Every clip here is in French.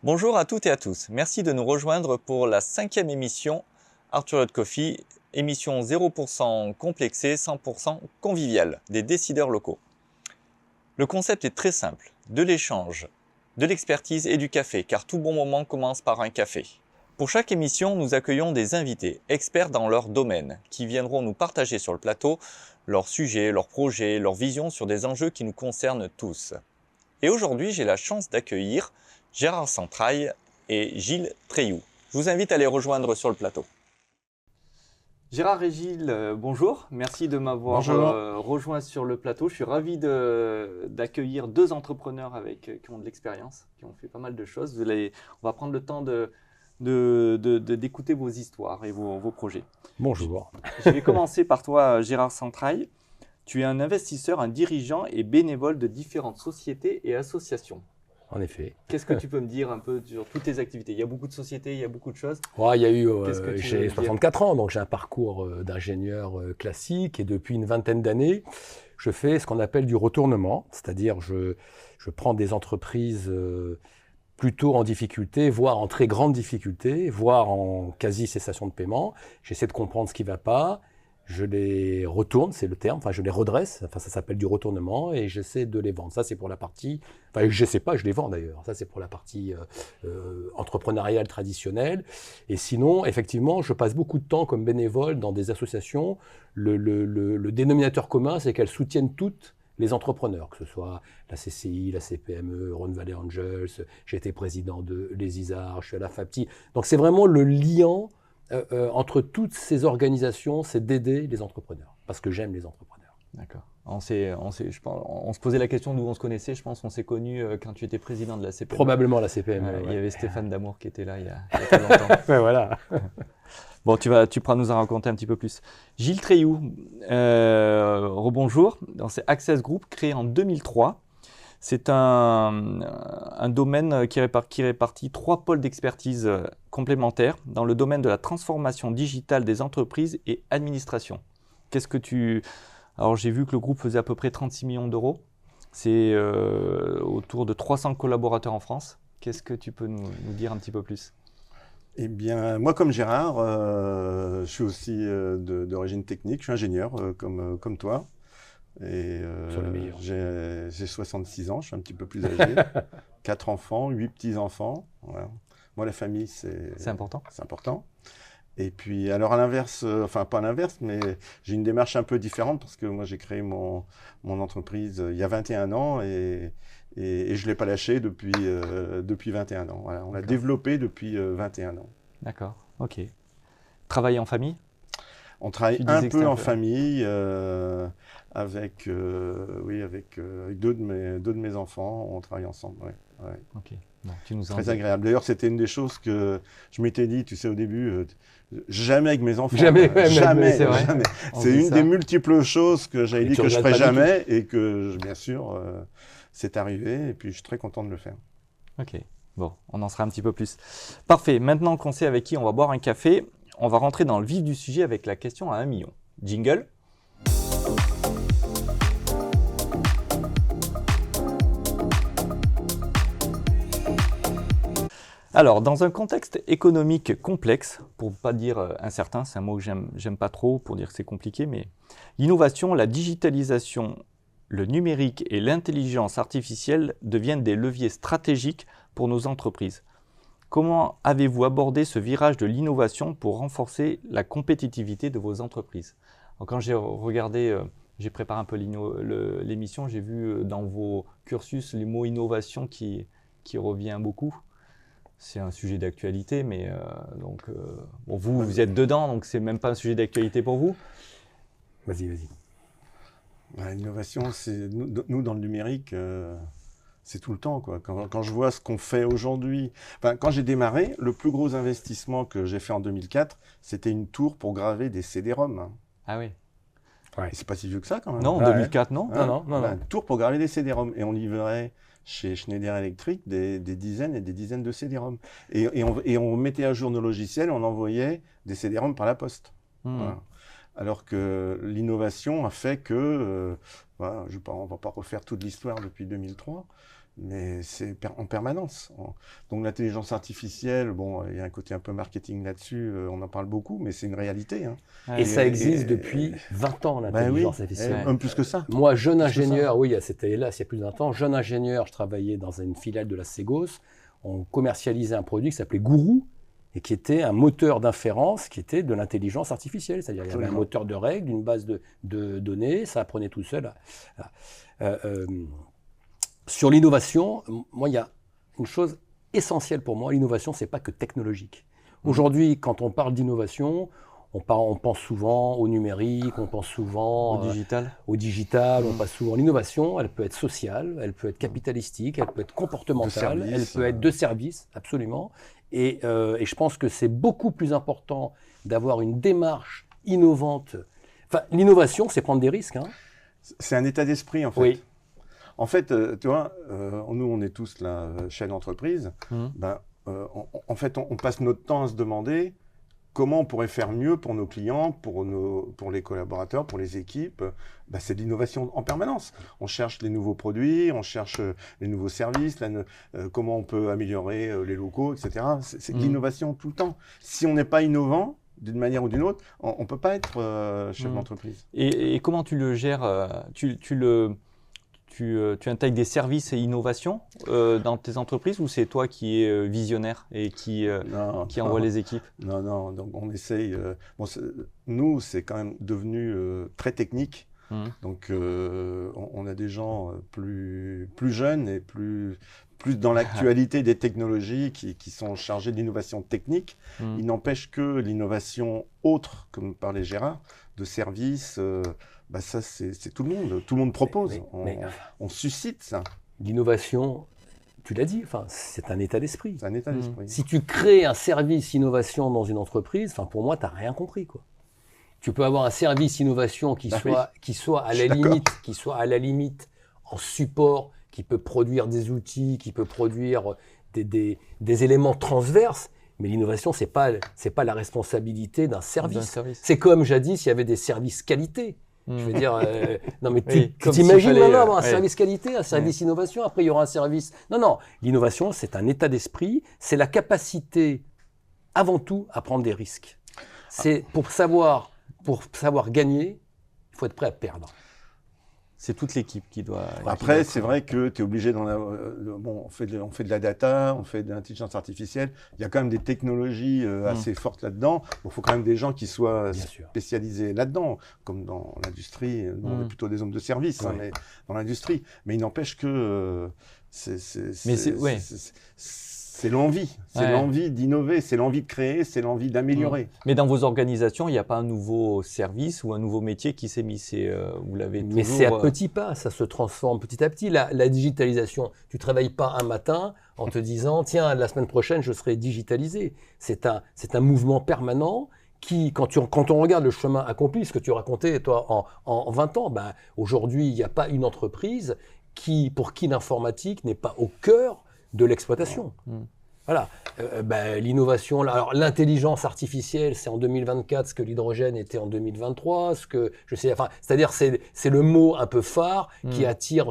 Bonjour à toutes et à tous, merci de nous rejoindre pour la 5e émission Arthur Coffee, émission 0% complexée, 100% conviviale des décideurs locaux. Le concept est très simple, de l'échange, de l'expertise et du café, car tout bon moment commence par un café. Pour chaque émission, nous accueillons des invités, experts dans leur domaine, qui viendront nous partager sur le plateau leurs sujets, leurs projets, leurs visions sur des enjeux qui nous concernent tous. Et aujourd'hui, j'ai la chance d'accueillir Gérard Centraille et Gilles Treilloux. Je vous invite à les rejoindre sur le plateau. Gérard et Gilles, bonjour. Merci de m'avoir rejoint sur le plateau. Je suis ravi d'accueillir deux entrepreneurs qui ont de l'expérience, qui ont fait pas mal de choses. On va prendre le temps d'écouter vos histoires et vos projets. Bonjour. Je vais commencer par toi, Gérard Centraille. Tu es un investisseur, un dirigeant et bénévole de différentes sociétés et associations. En effet. Qu'est-ce que tu peux me dire un peu sur toutes tes activités? Il y a beaucoup de sociétés, il y a beaucoup de choses. Ouais, j'ai 64 ans, donc j'ai un parcours d'ingénieur classique et depuis une vingtaine d'années, je fais ce qu'on appelle du retournement, c'est-à-dire je prends des entreprises plutôt en difficulté, voire en très grande difficulté, voire en quasi-cessation de paiement. J'essaie de comprendre ce qui ne va pas. Je les retourne, c'est le terme, je les redresse, ça s'appelle du retournement et j'essaie de les vendre. Ça, c'est pour la partie, je sais pas, je les vends d'ailleurs. Ça, c'est pour la partie entrepreneuriale traditionnelle. Et sinon, effectivement, je passe beaucoup de temps comme bénévole dans des associations. Le dénominateur commun, c'est qu'elles soutiennent toutes les entrepreneurs, que ce soit la CCI, la CPME, Rhône Valley Angels, j'ai été président de Les Isards, je suis à la FAPTI. Donc, c'est vraiment le liant entre toutes ces organisations, c'est d'aider les entrepreneurs, parce que j'aime les entrepreneurs. D'accord. On se posait la question d'où on se connaissait. Je pense qu'on s'est connus quand tu étais président de la CPME. Probablement la CPME. Il y avait Stéphane Damour qui était là il y a pas longtemps. Voilà. Bon, tu pourras nous en raconter un petit peu plus. Gilles Treilloux, rebonjour. C'est Access Group, créé en 2003. C'est un domaine qui répartit 3 pôles d'expertise complémentaires dans le domaine de la transformation digitale des entreprises et administration. Alors, j'ai vu que le groupe faisait à peu près 36 millions d'euros. C'est autour de 300 collaborateurs en France. Qu'est-ce que tu peux nous dire un petit peu plus? Eh bien, moi, comme Gérard, je suis aussi d'origine technique. Je suis ingénieur, comme toi. Et j'ai 66 ans, je suis un petit peu plus âgé. 4 enfants, 8 petits-enfants. Voilà. Moi, la famille, c'est important. C'est important. Et puis, alors à l'inverse, pas à l'inverse, mais j'ai une démarche un peu différente parce que moi, j'ai créé mon entreprise il y a 21 ans et je ne l'ai pas lâché depuis 21 ans. Voilà, on l'a développé depuis 21 ans. D'accord, ok. Travailler en famille? On travaille un peu en famille avec 2 de mes enfants. On travaille ensemble. Ouais. Ok. Bon, tu nous en Très agréable. D'ailleurs, c'était une des choses que je m'étais dit, tu sais, au début, jamais avec mes enfants. Jamais. C'est une des multiples choses que j'avais dit que je ne ferais jamais et que, bien sûr, c'est arrivé. Et puis, je suis très content de le faire. Ok. Bon, on en sera un petit peu plus. Parfait. Maintenant qu'on sait avec qui on va boire un café, on va rentrer dans le vif du sujet avec la question à 1 million. Jingle. Alors, dans un contexte économique complexe, pour ne pas dire incertain, c'est un mot que j'aime pas trop pour dire que c'est compliqué, mais l'innovation, la digitalisation, le numérique et l'intelligence artificielle deviennent des leviers stratégiques pour nos entreprises. Comment avez-vous abordé ce virage de l'innovation pour renforcer la compétitivité de vos entreprises? Alors, quand j'ai regardé, j'ai préparé un peu l'émission, j'ai vu dans vos cursus les mots innovation qui revient beaucoup. C'est un sujet d'actualité, mais vous êtes dedans, donc c'est même pas un sujet d'actualité pour vous? Vas-y. L'innovation, c'est nous dans le numérique, c'est tout le temps, quoi. Quand je vois ce qu'on fait aujourd'hui, quand j'ai démarré, le plus gros investissement que j'ai fait en 2004, c'était une tour pour graver des CD-ROM. Hein. Ah oui. Ouais. C'est pas si vieux que ça, quand même. Non, en 2004, non. Non. Une tour pour graver des CD-ROM, et on livrait chez Schneider Electric des dizaines et des dizaines de CD-ROM. Et on mettait à jour nos logiciels, on envoyait des CD-ROM par la poste. Voilà. Alors que l'innovation a fait que, on ne va pas refaire toute l'histoire depuis 2003, mais c'est en permanence. Donc l'intelligence artificielle, bon, il y a un côté un peu marketing là-dessus, on en parle beaucoup, mais c'est une réalité. Hein. Et ça existe depuis 20 ans, l'intelligence artificielle. Même plus que ça. Moi, jeune ingénieur, oui, c'était hélas, il y a plus de 20 ans, jeune ingénieur, je travaillais dans une filiale de la Ségos, on commercialisait un produit qui s'appelait Gourou, et qui était un moteur d'inférence qui était de l'intelligence artificielle. C'est-à-dire qu'il y avait un moteur de règles, une base de données, ça apprenait tout seul. Sur l'innovation, moi, il y a une chose essentielle pour moi. L'innovation, ce n'est pas que technologique. Aujourd'hui, quand on parle d'innovation, on pense souvent au numérique, on pense souvent au digital, on pense souvent. L'innovation, elle peut être sociale, elle peut être capitalistique, elle peut être comportementale, elle peut être de service, absolument. Et je pense que c'est beaucoup plus important d'avoir une démarche innovante. Enfin, l'innovation, c'est prendre des risques. Hein. C'est un état d'esprit, en fait. Oui. En fait, tu vois, nous, on est tous là, chefs d'entreprise. En fait, on passe notre temps à se demander comment on pourrait faire mieux pour nos clients, pour les collaborateurs, pour les équipes. C'est de l'innovation en permanence. On cherche les nouveaux produits, on cherche les nouveaux services, comment on peut améliorer les locaux, etc. C'est de l'innovation tout le temps. Si on n'est pas innovant, d'une manière ou d'une autre, on ne peut pas être chef d'entreprise. Et comment tu le gères? Tu intègres des services et innovations dans tes entreprises ou c'est toi qui es visionnaire et qui envoie les équipes? Non. Donc on essaye. Nous, c'est quand même devenu très technique. Donc on a des gens plus jeunes et plus dans l'actualité des technologies qui sont chargés d'innovation technique. Il n'empêche que l'innovation autre, comme parlait Gérard, de services. Ça, c'est tout le monde. Tout le monde propose. On suscite ça. L'innovation, tu l'as dit, c'est un état d'esprit. C'est un état d'esprit. Si tu crées un service innovation dans une entreprise, pour moi, tu n'as rien compris, quoi. Tu peux avoir un service innovation qui soit à la limite en support, qui peut produire des outils, qui peut produire des éléments transverses. Mais l'innovation, c'est pas la responsabilité d'un service. C'est comme jadis, il y avait des services qualité. Je veux dire, non mais tu t'imagines maintenant avoir un service qualité, un service innovation, après il y aura un service... Non, l'innovation c'est un état d'esprit, c'est la capacité avant tout à prendre des risques. C'est pour savoir gagner, il faut être prêt à perdre. C'est toute l'équipe qui doit... Après, c'est vrai que tu es obligé d'en avoir... on fait de la data, on fait de l'intelligence artificielle. Il y a quand même des technologies assez fortes là-dedans. Il faut quand même des gens qui soient spécialisés là-dedans, comme dans l'industrie. Nous, on est plutôt des hommes de service mais dans l'industrie. Mais il n'empêche que c'est l'envie. C'est l'envie d'innover, c'est l'envie de créer, c'est l'envie d'améliorer. Mais dans vos organisations, il n'y a pas un nouveau service ou un nouveau métier qui s'est mis. Vous l'avez toujours... Mais c'est à petits pas, ça se transforme petit à petit. La digitalisation, tu ne travailles pas un matin en te disant « Tiens, la semaine prochaine, je serai digitalisé ». C'est un mouvement permanent qui, quand on regarde le chemin accompli, ce que tu racontais toi en 20 ans, aujourd'hui, il n'y a pas une entreprise pour qui l'informatique n'est pas au cœur de l'exploitation. Voilà. L'innovation, alors l'intelligence artificielle, c'est en 2024 ce que l'hydrogène était en 2023, c'est-à-dire c'est le mot un peu phare qui attire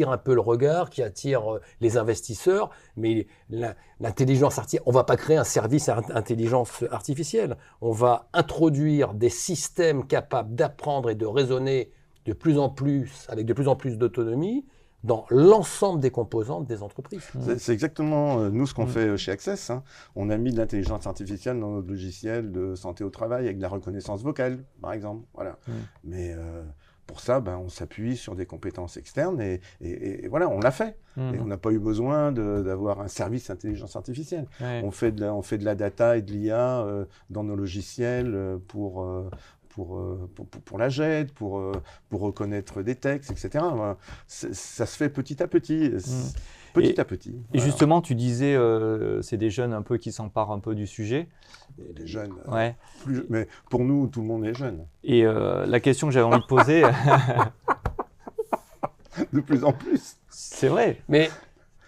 un peu le regard, qui attire les investisseurs, mais l'intelligence artificielle, on va pas créer un service à intelligence artificielle, on va introduire des systèmes capables d'apprendre et de raisonner avec de plus en plus d'autonomie, dans l'ensemble des composantes des entreprises. C'est exactement nous ce qu'on fait chez Access. On a mis de l'intelligence artificielle dans notre logiciel de santé au travail avec de la reconnaissance vocale, par exemple. Voilà. Mais pour ça, on s'appuie sur des compétences externes et voilà, on l'a fait. Et on n'a pas eu besoin d'avoir un service intelligence artificielle. On fait de la data et de l'IA dans nos logiciels pour la GED, pour reconnaître des textes, etc. Ça se fait petit à petit. À petit. Et justement, tu disais, c'est des jeunes un peu qui s'emparent un peu du sujet. Des jeunes. Mais pour nous, tout le monde est jeune. Et la question que j'avais envie de poser... De plus en plus. C'est vrai. Mais...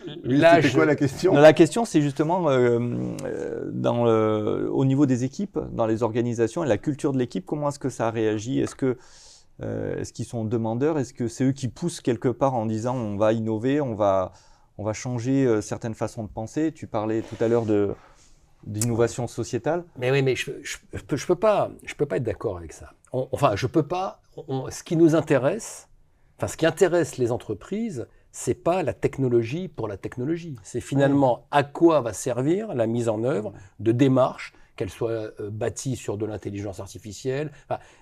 C'était quoi la question? La question, c'est justement au niveau des équipes, dans les organisations et la culture de l'équipe, comment est-ce que ça réagit? Est-ce qu'ils sont demandeurs? Est-ce que c'est eux qui poussent quelque part en disant on va innover, on va on va changer certaines façons de penser. Tu parlais tout à l'heure d'innovation sociétale. Mais oui, mais je peux pas être d'accord avec ça. Je peux pas. Ce qui nous intéresse, ce qui intéresse les entreprises, c'est pas la technologie pour la technologie. C'est finalement à quoi va servir la mise en œuvre de démarches, qu'elles soient bâties sur de l'intelligence artificielle.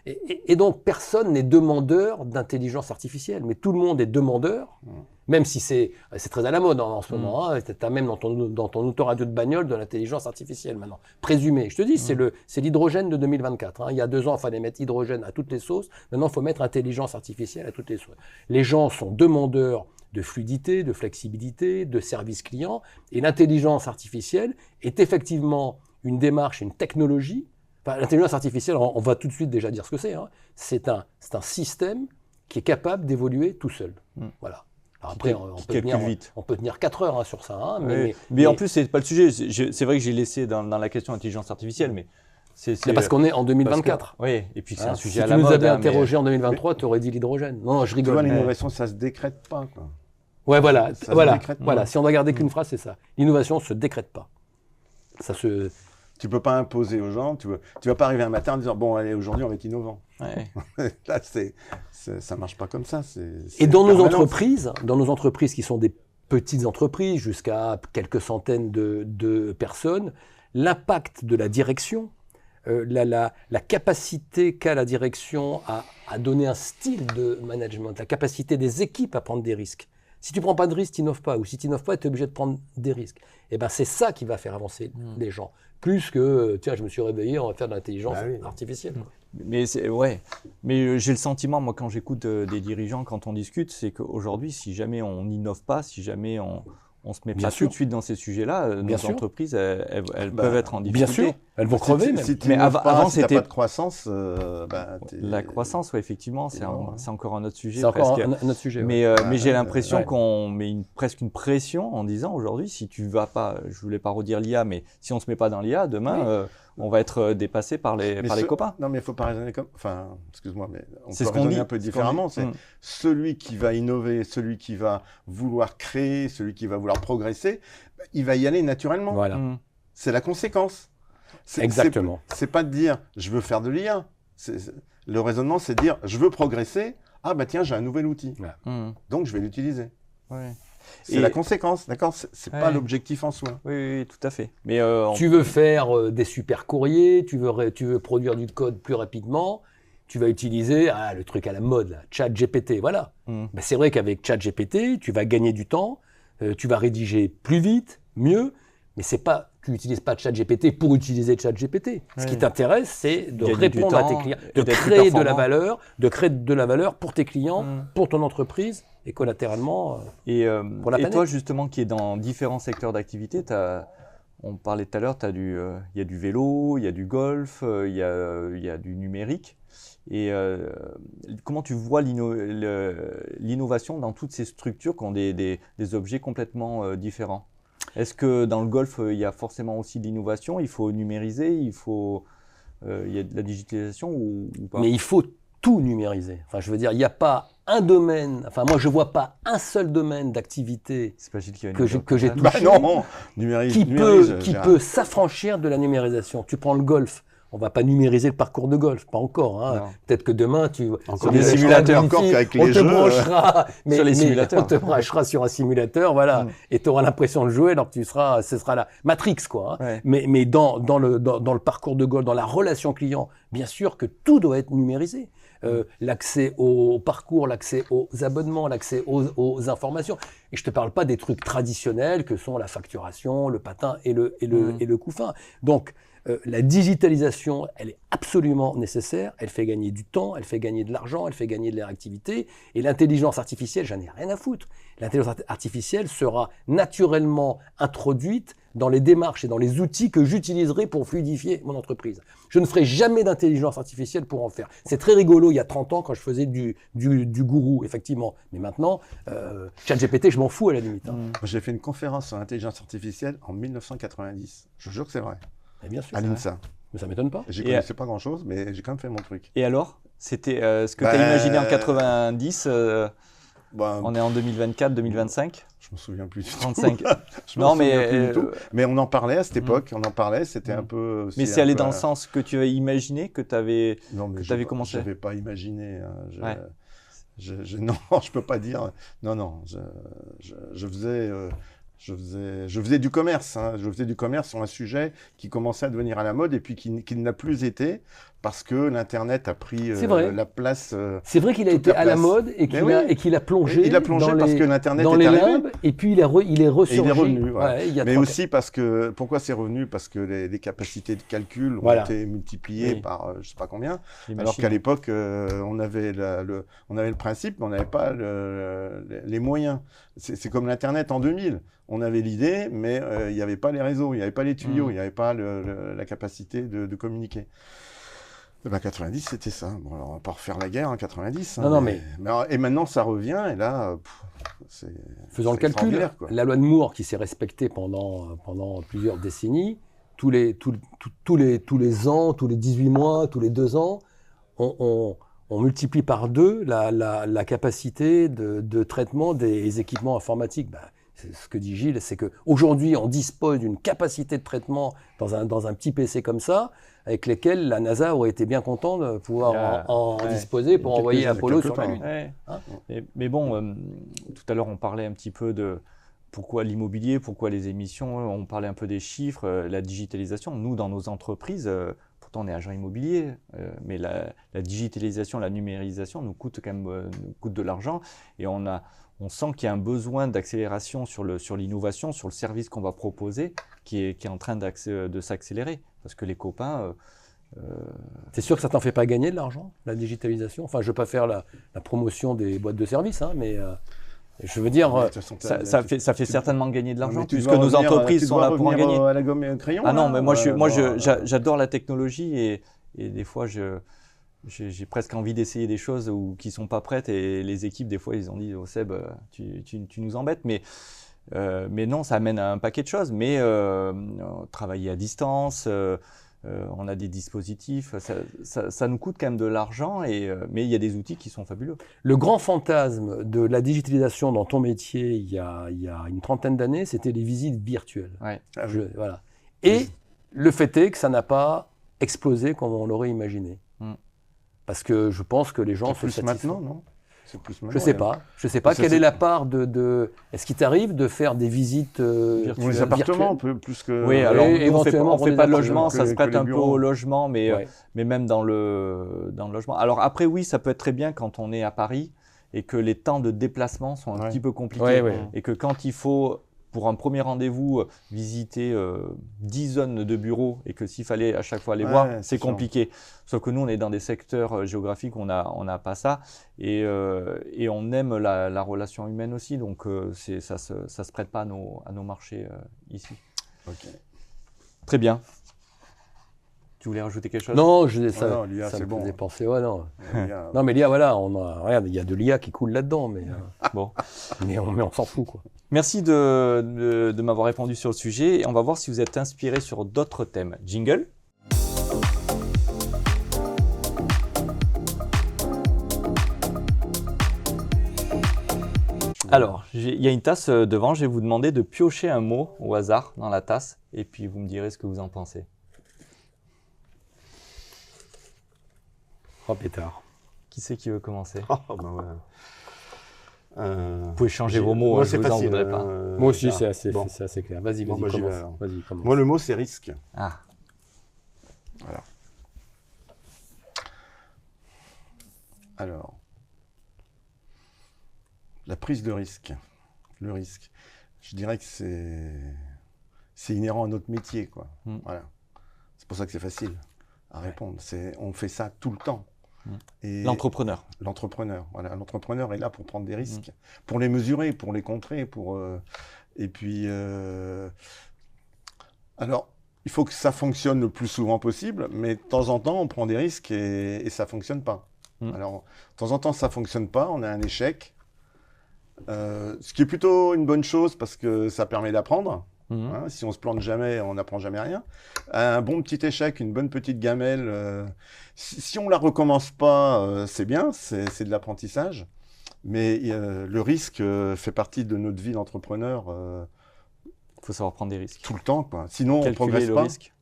Et donc, personne n'est demandeur d'intelligence artificielle, mais tout le monde est demandeur, même si c'est très à la mode en ce moment. Hein, tu as même dans ton autoradio de bagnole de l'intelligence artificielle maintenant, présumée. Je te dis, c'est l'hydrogène de 2024. Hein. Il y a 2 ans, il fallait mettre hydrogène à toutes les sauces. Maintenant, il faut mettre intelligence artificielle à toutes les sauces. Les gens sont demandeurs de fluidité, de flexibilité, de service client, et l'intelligence artificielle est effectivement une démarche, une technologie. L'intelligence artificielle, on va tout de suite déjà dire ce que c'est. Hein. C'est un système qui est capable d'évoluer tout seul. Voilà. Alors après, on peut tenir 4 heures sur ça. Hein, mais en plus, c'est pas le sujet. C'est vrai que j'ai laissé dans la question intelligence artificielle, mais c'est parce qu'on est en 2024. Oui, et puis c'est un sujet à la mode. Si tu nous avais interrogé en 2023, mais... tu aurais dit l'hydrogène. Non, je rigole. Tu vois, l'innovation, ça se décrète pas, quoi. Ouais, voilà. Si on doit garder qu'une phrase, c'est ça. L'innovation se décrète pas. Tu peux pas imposer aux gens. Tu vas pas arriver un matin en disant bon, allez, aujourd'hui, on va être innovant. Ouais. Là, ça marche pas comme ça. Et dans nos entreprises qui sont des petites entreprises jusqu'à quelques centaines de personnes, l'impact de la direction, la capacité qu'a la direction à donner un style de management, la capacité des équipes à prendre des risques. Si tu ne prends pas de risques, tu n'innoves pas. Ou si tu n'innoves pas, tu es obligé de prendre des risques. Et ben, c'est ça qui va faire avancer les gens. Plus que, tiens, je me suis réveillé, on va faire de l'intelligence artificielle. Mais j'ai le sentiment, moi, quand j'écoute des dirigeants, quand on discute, c'est qu'aujourd'hui, si jamais on n'innove pas, si jamais on se met pas tout de suite dans ces sujets-là, nos entreprises, elles peuvent être en difficulté. Bien sûr, elles vont crever. Mais avant, c'était pas de croissance. La croissance, ouais, effectivement, c'est encore un autre sujet. C'est encore un autre sujet. Mais j'ai l'impression qu'on met presque une pression en disant aujourd'hui, si tu vas pas, je voulais pas redire l'IA, mais si on se met pas dans l'IA, demain, on va être dépassé par les copains. Non, mais il faut pas raisonner comme. Enfin, excuse-moi, mais on peut raisonner un peu différemment. C'est celui qui va innover, celui qui va vouloir créer, celui qui va vouloir progresser, il va y aller naturellement. Voilà. C'est la conséquence. Exactement. C'est pas de dire je veux faire de l'IA. Le raisonnement, c'est de dire je veux progresser. Ah bah tiens, j'ai un nouvel outil. Donc je vais l'utiliser. Ouais. C'est la conséquence, d'accord ? C'est pas l'objectif en soi. Oui, tout à fait. Mais tu veux faire des super courriers, tu veux produire du code plus rapidement, tu vas utiliser le truc à la mode, là, ChatGPT, voilà. Ben, c'est vrai qu'avec ChatGPT, tu vas gagner du temps, tu vas rédiger plus vite, mieux, mais tu n'utilises pas ChatGPT pour utiliser ChatGPT. Ce qui t'intéresse, c'est de répondre à tes clients, de créer de la valeur pour tes clients, pour ton entreprise et collatéralement pour la planète. Et toi, justement, qui est dans différents secteurs d'activité, on parlait tout à l'heure, il y a du vélo, il y a du golf, il y a du numérique. Et comment tu vois l'innovation dans toutes ces structures qui ont des objets complètement différents ? Est-ce que dans le golf, il y a forcément aussi de l'innovation ? Il faut numériser, il y a de la digitalisation ou pas ? Mais il faut tout numériser. Enfin, je veux dire, il n'y a pas un domaine, moi je ne vois pas un seul domaine d'activité que j'ai touché qui peut s'affranchir de la numérisation. Tu prends le golf. On ne va pas numériser le parcours de golf, pas encore. Hein. Peut-être que demain, sur des simulateurs, encore qu'avec les jeux. On te branchera sur un simulateur, voilà, et tu auras l'impression de jouer, alors que ce sera la Matrix, quoi. Hein. Ouais. Mais dans le parcours de golf, dans la relation client, bien sûr que tout doit être numérisé. L'accès au parcours, l'accès aux abonnements, l'accès aux informations. Et je ne te parle pas des trucs traditionnels que sont la facturation, le patin et le coup fin. Donc, la digitalisation, elle est absolument nécessaire, elle fait gagner du temps, elle fait gagner de l'argent, elle fait gagner de la réactivité. Et l'intelligence artificielle, j'en ai rien à foutre. L'intelligence artificielle sera naturellement introduite dans les démarches et dans les outils que j'utiliserai pour fluidifier mon entreprise. Je ne ferai jamais d'intelligence artificielle pour en faire. C'est très rigolo, il y a 30 ans, quand je faisais du gourou, effectivement. Mais maintenant, ChatGPT, je m'en fous à la limite. Hein. J'ai fait une conférence sur l'intelligence artificielle en 1990. Je vous jure que c'est vrai. Et bien sûr, à l'INSA. Mais ça ne m'étonne pas. Je ne connaissais pas grand-chose, mais j'ai quand même fait mon truc. Et alors ? C'était ce que tu as imaginé en 90 On est en 2024, 2025 ? Je me souviens plus du tout. 35. Non, mais mais on en parlait à cette époque. On en parlait. C'était un peu. Mais c'est allé dans le sens que tu avais imaginé, que tu avais commencé. Je n'avais pas imaginé. Hein. Non, je peux pas dire. Non. Je faisais du commerce. Hein. Je faisais du commerce sur un sujet qui commençait à devenir à la mode et puis qui ne l'a plus été parce que l'Internet a pris la place. C'est vrai qu'il a été à la mode et qu'il a plongé. Il a plongé parce que l'Internet est arrivé. Limbes, et puis il est ressurgi. Il est revenu. Voilà. Ouais, mais aussi parce que pourquoi c'est revenu? Parce que les capacités de calcul ont été multipliées par je sais pas combien. Alors qu'à l'époque on avait le principe, mais on n'avait pas les moyens. C'est comme l'Internet en 2000. On avait l'idée, mais il n'y avait pas les réseaux, il n'y avait pas les tuyaux, il n'y avait pas la capacité de communiquer. 90, c'était ça. Bon, alors on va pas refaire la guerre en 90. Et maintenant, ça revient, et là, faisons le calcul. La loi de Moore, qui s'est respectée pendant plusieurs décennies, tous les ans, tous les 18 mois, tous les 2 ans, on multiplie par 2 la capacité de traitement des équipements informatiques. Ce que dit Gilles, c'est qu'aujourd'hui, on dispose d'une capacité de traitement dans un petit PC comme ça, avec lesquels la NASA aurait été bien content de pouvoir en disposer pour envoyer Apollo sur la Lune. Hein, mais bon, tout à l'heure, on parlait un petit peu de pourquoi l'immobilier, pourquoi les émissions, on parlait un peu des chiffres, la digitalisation. Nous, dans nos entreprises, pourtant on est agent immobilier, mais la digitalisation, la numérisation nous coûte quand même de l'argent, et on sent qu'il y a un besoin d'accélération sur l'innovation, sur le service qu'on va proposer, qui est en train de s'accélérer. Parce que les copains... C'est sûr que ça ne t'en fait pas gagner de l'argent, la digitalisation? Enfin, je ne veux pas faire la promotion des boîtes de services, hein, mais je veux dire... ça fait certainement gagner de l'argent, puisque nos entreprises sont là pour en gagner. À la gomme et au crayon, non, mais moi j'adore la technologie, et des fois, j'ai presque envie d'essayer des choses qui ne sont pas prêtes, et les équipes, des fois, ils ont dit « Oh Seb, tu nous embêtes », mais non, ça amène à un paquet de choses. Mais travailler à distance, on a des dispositifs, ça nous coûte quand même de l'argent, mais il y a des outils qui sont fabuleux. Le grand fantasme de la digitalisation dans ton métier il y a une 30aine d'années, c'était les visites virtuelles. Ouais. Voilà. Et le fait est que ça n'a pas explosé comme on l'aurait imaginé. Parce que je pense que les gens se satisfont. Maintenant, non? Je sais pas. Quelle est la part de... Est-ce qu'il t'arrive de faire des visites virtuelles? Les appartements, plus que... Oui, alors éventuellement, on ne fait pas de logement, ça se prête un peu au logement, mais même dans le logement. Alors après, oui, ça peut être très bien quand on est à Paris et que les temps de déplacement sont un petit peu compliqués. Et que quand il faut, pour un premier rendez-vous, visiter 10 zones de bureaux, et que s'il fallait à chaque fois les voir, c'est compliqué. Sauf que nous, on est dans des secteurs géographiques où on n'a pas ça, et on aime la relation humaine aussi, donc ça se prête pas à nos marchés ici. Okay. Très bien. Tu voulais rajouter quelque chose? Non, l'IA, ça c'est me bon. faisait penser. Non, mais l'IA, voilà, regarde, il y a de l'IA qui coule là-dedans, mais on s'en fout, quoi. Merci de m'avoir répondu sur le sujet, et on va voir si vous êtes inspiré sur d'autres thèmes. Jingle. Alors, il y a une tasse devant, je vais vous demander de piocher un mot au hasard dans la tasse, et puis vous me direz ce que vous en pensez. Oh, pétard. Qui c'est qui veut commencer? Vous pouvez changer vos mots, moi, je vous en voudrais pas. Moi aussi, c'est assez clair. Vas-y, commence. Moi, le mot, c'est risque. Ah. Voilà. Alors, la prise de risque. Le risque. Je dirais que c'est inhérent à notre métier, quoi. Voilà. C'est pour ça que c'est facile à répondre. On fait ça tout le temps. Et l'entrepreneur. Voilà. L'entrepreneur est là pour prendre des risques, pour les mesurer, pour les contrer, et puis alors il faut que ça fonctionne le plus souvent possible, mais de temps en temps on prend des risques et ça fonctionne pas. Alors de temps en temps ça fonctionne pas, on a un échec, ce qui est plutôt une bonne chose parce que ça permet d'apprendre. Hein, si on se plante jamais, on n'apprend jamais rien. Un bon petit échec, une bonne petite gamelle, si on la recommence pas, c'est bien, c'est de l'apprentissage. Mais le risque fait partie de notre vie d'entrepreneur. Il faut savoir prendre des risques. Tout le temps, quoi. Sinon, on ne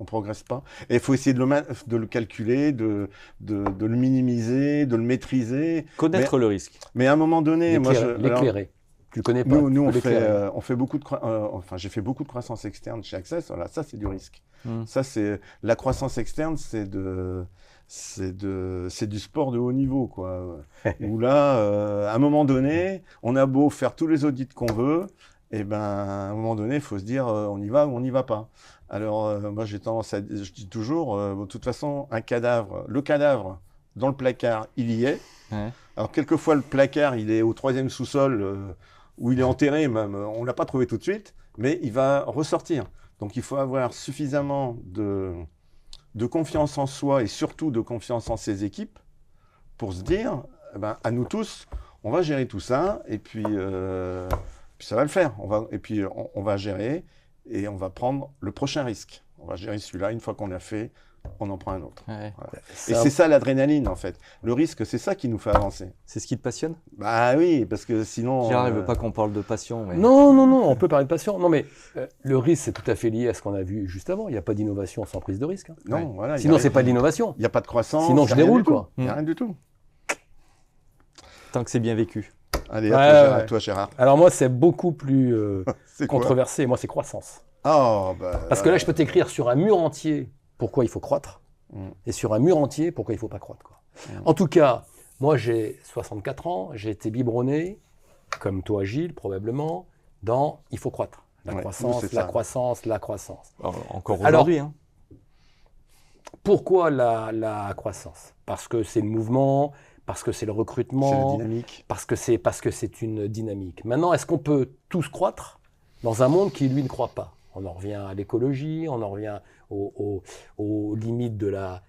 progresse pas. Et il faut essayer de le calculer, de le minimiser, de le maîtriser. Connaître le risque. Mais à un moment donné... L'éclairer. Tu le connais pas. Nous on fait beaucoup de... j'ai fait beaucoup de croissance externe chez Access. Voilà, ça, c'est du risque. Ça, la croissance externe, c'est du sport de haut niveau, quoi. Où là, à un moment donné, on a beau faire tous les audits qu'on veut, et ben, à un moment donné, il faut se dire, on y va ou on n'y va pas. Alors, moi, je dis toujours, de toute façon, le cadavre dans le placard, il y est. Ouais. Alors, quelquefois, le placard, il est au 3e sous-sol, où il est enterré, même, on ne l'a pas trouvé tout de suite, mais il va ressortir. Donc, il faut avoir suffisamment de confiance en soi et surtout de confiance en ses équipes pour se dire, à nous tous, on va gérer tout ça et puis ça va le faire. On va gérer et on va prendre le prochain risque. On va gérer celui-là. Une fois qu'on l'a fait, on en prend un autre. Ouais. Voilà. Et c'est ça l'adrénaline, en fait. Le risque, c'est ça qui nous fait avancer. C'est ce qui te passionne? Bah oui, parce que sinon... Gérard, il ne veut pas qu'on parle de passion. Mais... Non, on peut parler de passion. Non, mais le risque, c'est tout à fait lié à ce qu'on a vu juste avant. Il n'y a pas d'innovation sans prise de risque. Hein. Non, voilà. Sinon, c'est pas de l'innovation. Il n'y a pas de croissance. Sinon, je déroule, quoi. Il n'y a rien du tout. Tant que c'est bien vécu. Allez, à toi, Gérard. Alors moi, c'est beaucoup plus controversé. Moi, c'est croissance. Oh, parce que là, je peux t'écrire sur un mur entier pourquoi il faut croître, et sur un mur entier pourquoi il ne faut pas croître, quoi. En tout cas, moi, j'ai 64 ans, j'ai été biberonné, comme toi, Gilles, probablement, dans il faut croître. La croissance. Encore aujourd'hui. Hein. Pourquoi la croissance? Parce que c'est le mouvement, parce que c'est le recrutement, c'est la dynamique. parce que c'est une dynamique. Maintenant, est-ce qu'on peut tous croître dans un monde qui, lui, ne croit pas? On en revient à l'écologie, on en revient aux limites de la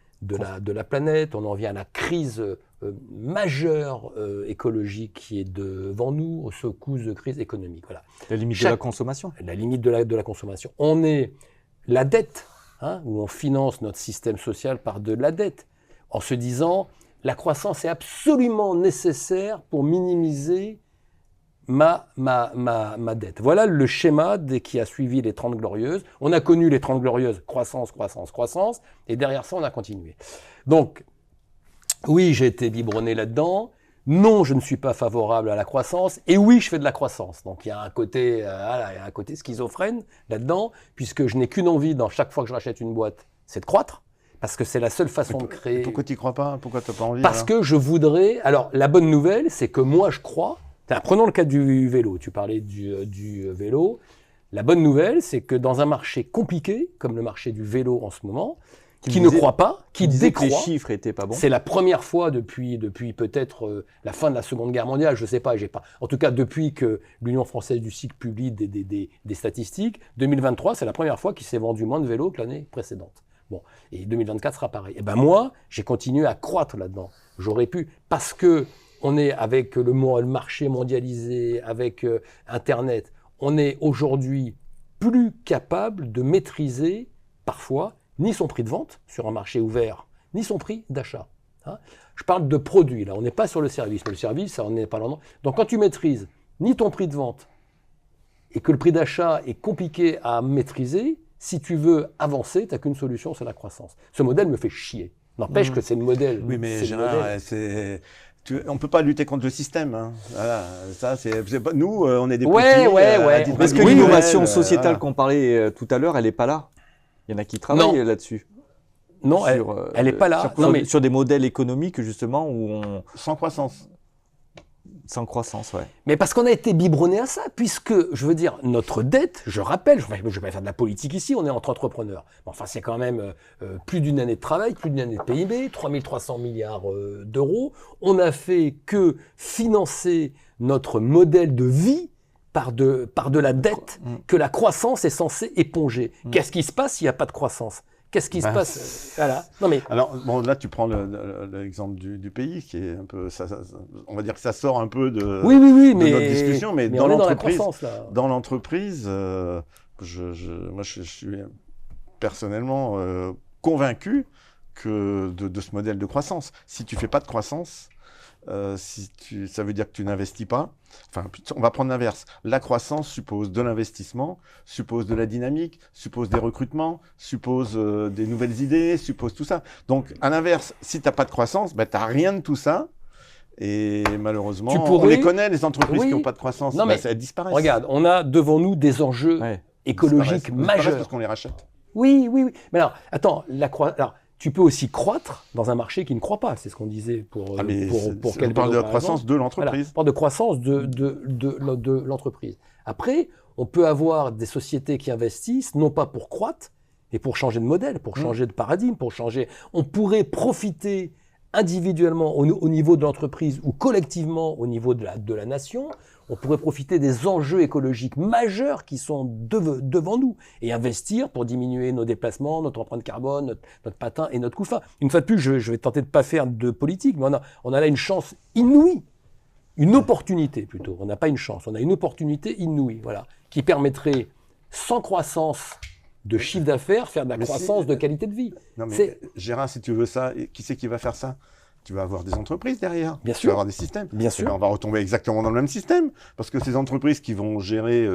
planète, on en revient à la crise majeure écologique qui est devant nous, aux secousses de crise économique. Voilà. La limite de la consommation. La limite de la consommation. On est la dette, où on finance notre système social par de la dette, en se disant la croissance est absolument nécessaire pour minimiser ma dette. Voilà le schéma qui a suivi les 30 Glorieuses. On a connu les 30 Glorieuses, croissance, et derrière ça, on a continué. Donc, oui, j'ai été biberonné là-dedans. Non, je ne suis pas favorable à la croissance. Et oui, je fais de la croissance. Donc, il y a un côté, schizophrène là-dedans, puisque je n'ai qu'une envie, dans chaque fois que je rachète une boîte, c'est de croître. Parce que c'est la seule façon de créer. Pourquoi tu n'y crois pas? Pourquoi tu n'as pas envie? Parce que je voudrais... Alors, la bonne nouvelle, c'est que moi, je crois... Prenons le cas du vélo. Tu parlais du vélo. La bonne nouvelle, c'est que dans un marché compliqué, comme le marché du vélo en ce moment, qui ne croit pas, qui décroît... Les chiffres n'étaient pas bons. C'est la première fois depuis peut-être la fin de la Seconde Guerre mondiale, je ne sais pas, en tout cas depuis que l'Union française du cycle publie des statistiques, 2023, c'est la première fois qu'il s'est vendu moins de vélos que l'année précédente. Bon, et 2024 sera pareil. Et ben moi, j'ai continué à croître là-dedans. J'aurais pu, parce que on est avec le marché mondialisé, avec Internet, on est aujourd'hui plus capable de maîtriser parfois ni son prix de vente sur un marché ouvert, ni son prix d'achat. Je parle de produits, là, on n'est pas sur le service, mais le service, ça, on n'est pas là. Donc quand tu maîtrises ni ton prix de vente et que le prix d'achat est compliqué à maîtriser, si tu veux avancer, tu n'as qu'une solution, c'est la croissance. Ce modèle me fait chier. N'empêche que c'est le modèle. Oui, mais Gérard, on ne peut pas lutter contre le système. Hein. Voilà, ça, nous, on est des petits. Parce que l'innovation sociétale qu'on parlait tout à l'heure, elle n'est pas là. Il y en a qui travaillent là-dessus. Non, elle n'est pas là. Sur des modèles économiques, justement, où on... Sans croissance. Sans croissance, ouais. Mais parce qu'on a été biberonné à ça, puisque, je veux dire, notre dette, je rappelle, je ne vais pas faire de la politique ici, on est entre entrepreneurs. Enfin, c'est quand même plus d'une année de travail, plus d'une année de PIB, 3300 milliards d'euros. On n'a fait que financer notre modèle de vie par de la dette que la croissance est censée éponger. Qu'est-ce qui se passe s'il n'y a pas de croissance ? Qu'est-ce qui se passe? Voilà. Non mais... Alors, bon, là, tu prends l'exemple du pays, qui est un peu... on va dire que ça sort un peu de notre discussion, mais dans l'entreprise, moi, je suis personnellement convaincu de ce modèle de croissance. Si tu ne fais pas de croissance, ça veut dire que tu n'investis pas. Enfin, on va prendre l'inverse. La croissance suppose de l'investissement, suppose de la dynamique, suppose des recrutements, suppose des nouvelles idées, suppose tout ça. Donc, à l'inverse, si tu n'as pas de croissance, ben, tu n'as rien de tout ça. Et malheureusement, on les connaît, les entreprises qui n'ont pas de croissance, non, mais elles disparaissent. Regarde, on a devant nous des enjeux écologiques majeurs. Parce qu'on les rachète. Oui. Mais alors, attends, alors, tu peux aussi croître dans un marché qui ne croît pas. C'est ce qu'on disait pour on parle de la croissance de l'entreprise. Voilà, on parle de croissance de l'entreprise. Après, on peut avoir des sociétés qui investissent, non pas pour croître, mais pour changer de modèle, pour changer de paradigme, pour changer. On pourrait profiter individuellement au niveau de l'entreprise ou collectivement au niveau de la nation, on pourrait profiter des enjeux écologiques majeurs qui sont devant nous et investir pour diminuer nos déplacements, notre empreinte carbone, notre patin et notre coût fin. Une fois de plus, je vais tenter de ne pas faire de politique, mais on a là une chance inouïe, une opportunité plutôt. On n'a pas une chance, on a une opportunité inouïe, voilà, qui permettrait, sans croissance de chiffre d'affaires, faire de la croissance de qualité de vie. Non mais Gérard, si tu veux ça, qui c'est qui va faire ça? Tu vas avoir des entreprises derrière, bien sûr. Tu vas avoir des systèmes. Bien sûr. On va retomber exactement dans le même système, parce que ces entreprises qui vont gérer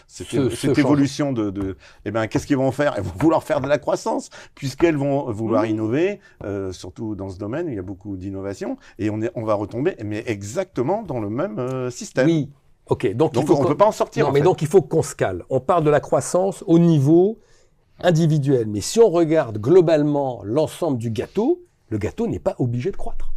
cette évolution qu'est-ce qu'ils vont faire? Elles vont vouloir faire de la croissance, puisqu'elles vont vouloir innover, surtout dans ce domaine, il y a beaucoup d'innovation, et on va retomber, mais exactement dans le même système. Oui. Ok, donc on ne peut pas en sortir. Donc il faut qu'on se cale. On parle de la croissance au niveau individuel. Mais si on regarde globalement l'ensemble du gâteau, le gâteau n'est pas obligé de croître.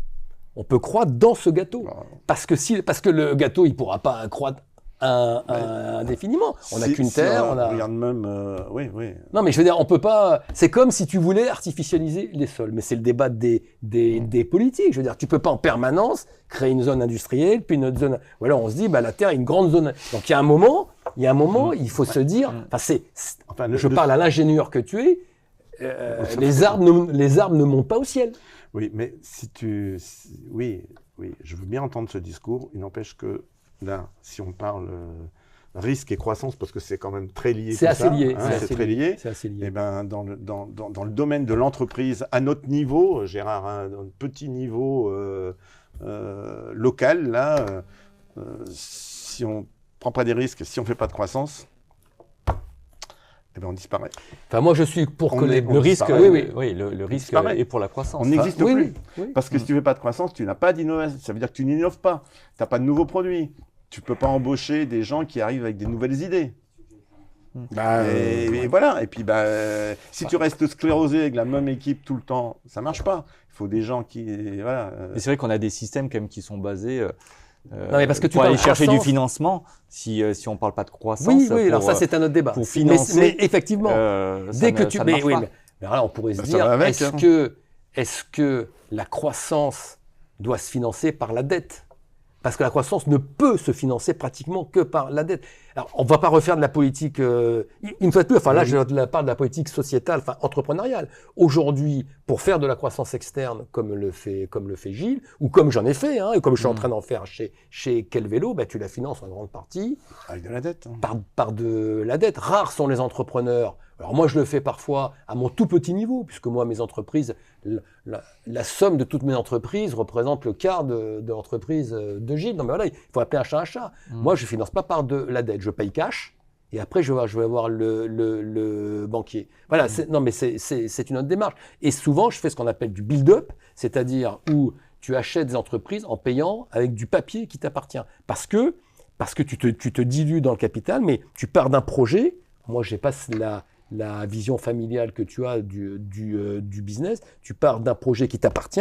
On peut croître dans ce gâteau. Parce que le gâteau, il ne pourra pas croître indéfiniment. On n'a qu'une terre. Regarde même, oui. Non, mais je veux dire, on peut pas. C'est comme si tu voulais artificialiser les sols. Mais c'est le débat des politiques. Je veux dire, tu peux pas en permanence créer une zone industrielle, puis une autre zone. Ou alors on se dit, la terre est une grande zone. Donc il y a un moment, il faut se dire. Enfin, je parle à l'ingénieur que tu es. Les arbres ne montent pas au ciel. Oui, mais oui, je veux bien entendre ce discours. Il n'empêche que là, si on parle risque et croissance, parce que c'est quand même très lié. C'est assez lié. C'est très lié. Et ben, dans le domaine de l'entreprise, à notre niveau, Gérard, dans un petit niveau local, là, si on ne prend pas des risques, si on ne fait pas de croissance, eh ben on disparaît. Enfin, moi, je suis pour que le risque. Le risque est pour la croissance. On n'existe plus. Oui. Parce que si tu ne fais pas de croissance, tu n'as pas d'innovation. Ça veut dire que tu n'innoves pas. Tu n'as pas de nouveaux produits. Tu ne peux pas embaucher des gens qui arrivent avec des nouvelles idées. Et voilà. Et puis, si tu restes sclérosé avec la même équipe tout le temps, ça ne marche pas. Il faut des gens qui. Voilà. Mais c'est vrai qu'on a des systèmes quand même qui sont basés. Non, mais parce que tu pour aller chercher du financement, si on ne parle pas de croissance. Oui, alors ça c'est un autre débat. Pour financer, mais effectivement, dès que tu. Mais alors on pourrait se dire, est-ce que la croissance doit se financer par la dette? Parce que la croissance ne peut se financer pratiquement que par la dette. Alors, on ne va pas refaire de la politique, une fois de plus, là, je parle de la politique sociétale, entrepreneuriale. Aujourd'hui, pour faire de la croissance externe, comme le fait Gilles, ou comme j'en ai fait, et comme je suis en train d'en faire chez Quel Vélo, tu la finances en grande partie. Avec de la dette. Par de la dette. Rares sont les entrepreneurs. Alors moi, je le fais parfois à mon tout petit niveau, puisque moi, mes entreprises, la somme de toutes mes entreprises représente le quart de l'entreprise de Gilles. Non, mais voilà, il faut appeler un chat un chat. Moi, je ne finance pas par de la dette. Je paye cash, et après, je vais voir le banquier. Voilà, c'est une autre démarche. Et souvent, je fais ce qu'on appelle du build-up, c'est-à-dire où tu achètes des entreprises en payant avec du papier qui t'appartient. Parce que tu te dilues dans le capital, mais tu pars d'un projet. Moi, je n'ai pas la vision familiale que tu as du business, tu pars d'un projet qui t'appartient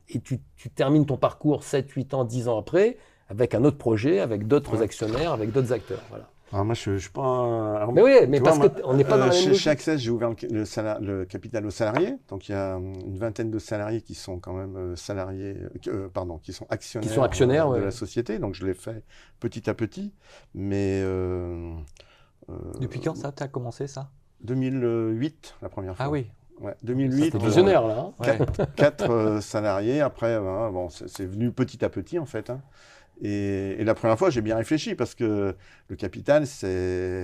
et tu termines ton parcours 7, 8 ans, 10 ans après avec un autre projet, avec d'autres actionnaires, avec d'autres acteurs. Voilà. Alors moi, je ne suis pas... mais oui, mais parce qu'on n'est pas dans la même logique. Chez Access, j'ai ouvert le capital aux salariés. Donc, il y a une vingtaine de salariés qui sont quand même salariés, qui sont actionnaires, de la société. Donc, je l'ai fait petit à petit. Mais... depuis quand ça, tu as commencé ça? 2008, la première fois. Ah oui. Ouais, 2008. C'était visionnaire, là. 4 salariés. Après, c'est venu petit à petit, en fait. Et la première fois, j'ai bien réfléchi parce que le capital, c'est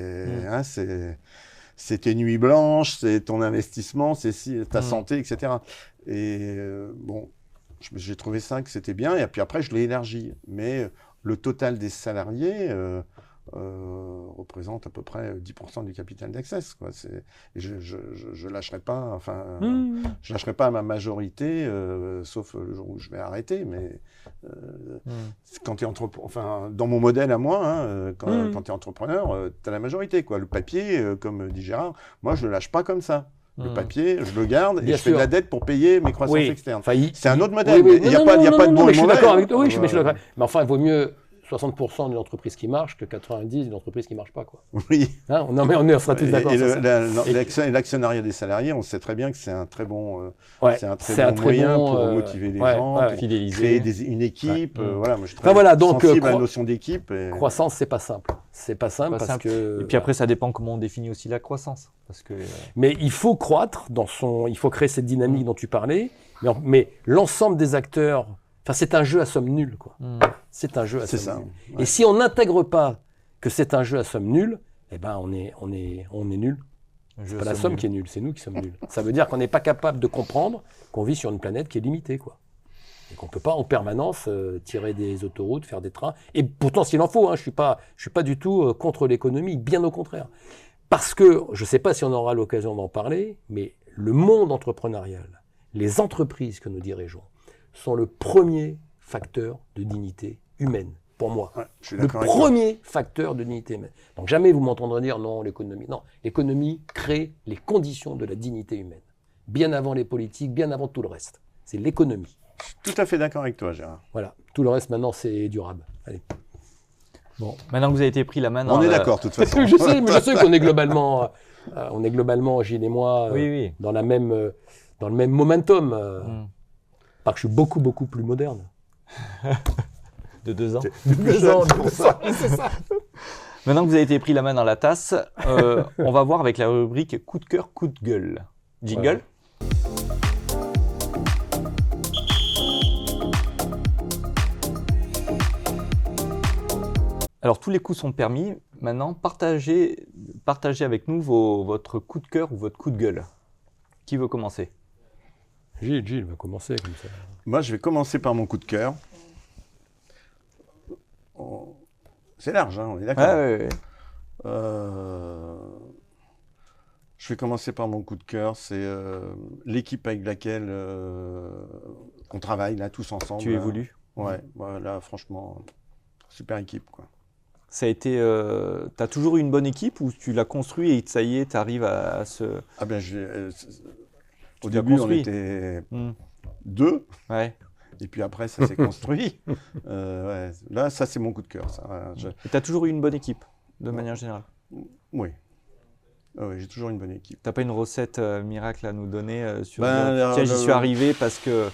tes nuits blanches, c'est ton investissement, c'est ta santé, etc. Et j'ai trouvé ça que c'était bien, et puis après, je l'ai élargi. Mais le total des salariés représente à peu près 10% du capital d'Access, quoi. Et je lâcherai pas, je lâcherai pas ma majorité, sauf le jour où je vais arrêter. Mais quand tu es dans mon modèle à moi, quand tu es entrepreneur, tu as la majorité, quoi. Le papier, comme dit Gérard, moi, je le lâche pas comme ça. Le papier, je le garde et je fais de la dette pour payer mes croissances externes. C'est un autre modèle. Il n'y a pas de bon et mauvais. Je suis d'accord avec toi. Oui, je suis d'accord. Mais enfin, il vaut mieux 60% d'une entreprise qui marche que 90% d'une entreprise qui ne marche pas, quoi. Oui. Hein, non, mais on sera tous d'accord. Et l'actionnariat des salariés, on sait très bien que c'est un très bon, moyen pour motiver les gens, fidéliser, créer une équipe. Voilà, moi, je suis très sensible à la notion d'équipe. Croissance, c'est pas simple. C'est pas simple parce que. Et puis après, ça dépend comment on définit aussi la croissance, parce que. Mais il faut croître il faut créer cette dynamique dont tu parlais. Mais l'ensemble des acteurs. Enfin, c'est un jeu à somme nulle, quoi. C'est un jeu à somme nulle. Ouais. Et si on n'intègre pas que c'est un jeu à somme nulle, eh ben on est nul. C'est pas la somme qui est nulle, c'est nous qui sommes nuls. Ça veut dire qu'on n'est pas capable de comprendre qu'on vit sur une planète qui est limitée, quoi. Et qu'on ne peut pas en permanence tirer des autoroutes, faire des trains. Et pourtant, s'il en faut, hein, je suis pas du tout contre l'économie, bien au contraire. Parce que, je ne sais pas si on aura l'occasion d'en parler, mais le monde entrepreneurial, les entreprises que nous dirigeons, sont le premier facteur de dignité humaine, pour moi. Ouais, je suis d'accord avec toi. Le premier facteur de dignité humaine. Donc jamais vous m'entendrez dire non, l'économie. Non, l'économie crée les conditions de la dignité humaine. Bien avant les politiques, bien avant tout le reste. C'est l'économie. Je suis tout à fait d'accord avec toi, Gérard. Voilà. Tout le reste, maintenant, c'est durable. Allez. Bon. Maintenant que vous avez été pris la main dans On est d'accord, de toute façon. je sais qu'on est globalement, Gilles et moi, dans le même momentum. Parce que je suis beaucoup, beaucoup plus moderne. De 2 ans. De 2 ans, c'est ça. Maintenant que vous avez été pris la main dans la tasse, on va voir avec la rubrique coup de cœur, coup de gueule. Jingle. Alors tous les coups sont permis. Maintenant, partagez avec nous votre coup de cœur ou votre coup de gueule. Qui veut commencer ? Gilles va commencer comme ça. Moi, je vais commencer par mon coup de cœur. C'est large, hein, on est d'accord. Ouais. Je vais commencer par mon coup de cœur. C'est l'équipe avec laquelle on travaille, là, tous ensemble. Tu évolues. Ouais, là, franchement, super équipe, quoi. Ça a été. T'as toujours eu une bonne équipe ou tu l'as construit et ça y est, tu arrives à se. Ah ben, au début, on était 2. Ouais. Et puis après, ça s'est construit. Là, ça, c'est mon coup de cœur. Tu as toujours eu une bonne équipe, de manière générale ? Oui. Oui, j'ai toujours une bonne équipe. Tu n'as pas une recette miracle à nous donner sur tiens, j'y suis arrivé parce que...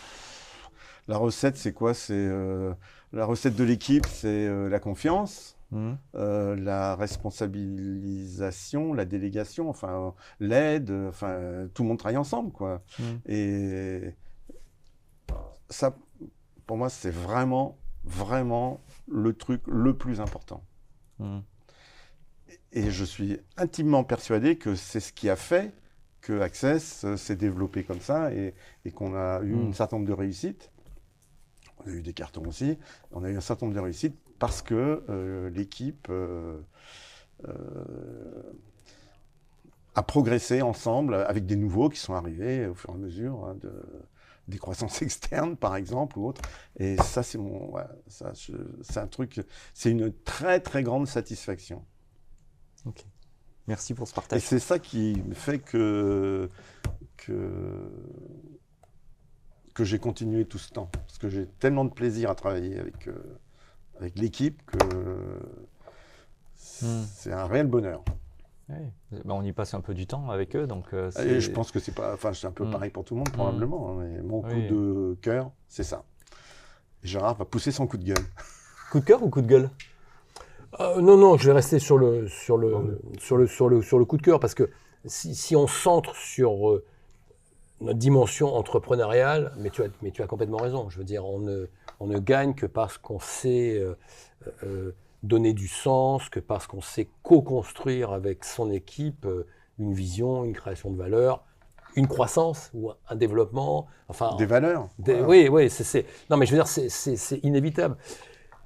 La recette, c'est quoi ? La recette de l'équipe, c'est la confiance, la responsabilisation, la délégation, l'aide, tout le monde travaille ensemble, quoi. Et ça, pour moi, c'est vraiment, vraiment le truc le plus important. Et je suis intimement persuadé que c'est ce qui a fait que Access s'est développé comme ça et qu'on a eu un certain nombre de réussites. On a eu des cartons aussi. On a eu un certain nombre de réussites parce que l'équipe a progressé ensemble avec des nouveaux qui sont arrivés au fur et à mesure des croissances externes, par exemple, ou autre. Et ça, c'est c'est un truc, c'est une très, très grande satisfaction. Ok. Merci pour ce partage. Et c'est ça qui fait que j'ai continué tout ce temps. Parce que j'ai tellement de plaisir à travailler avec l'équipe que c'est un réel bonheur. Oui. On y passe un peu du temps avec eux, donc. Et je pense que c'est un peu pareil pour tout le monde probablement. Hein, mais mon coup de cœur, c'est ça. Et Gérard va pousser son coup de gueule. Coup de cœur ou coup de gueule ? Non, je vais rester sur le coup de cœur parce que si on centre sur notre dimension entrepreneuriale, mais tu as complètement raison. Je veux dire, on ne gagne que parce qu'on sait donner du sens, que parce qu'on sait co-construire avec son équipe une vision, une création de valeur, une croissance ou un développement, enfin... Des valeurs. Oui, non, mais je veux dire, c'est inévitable.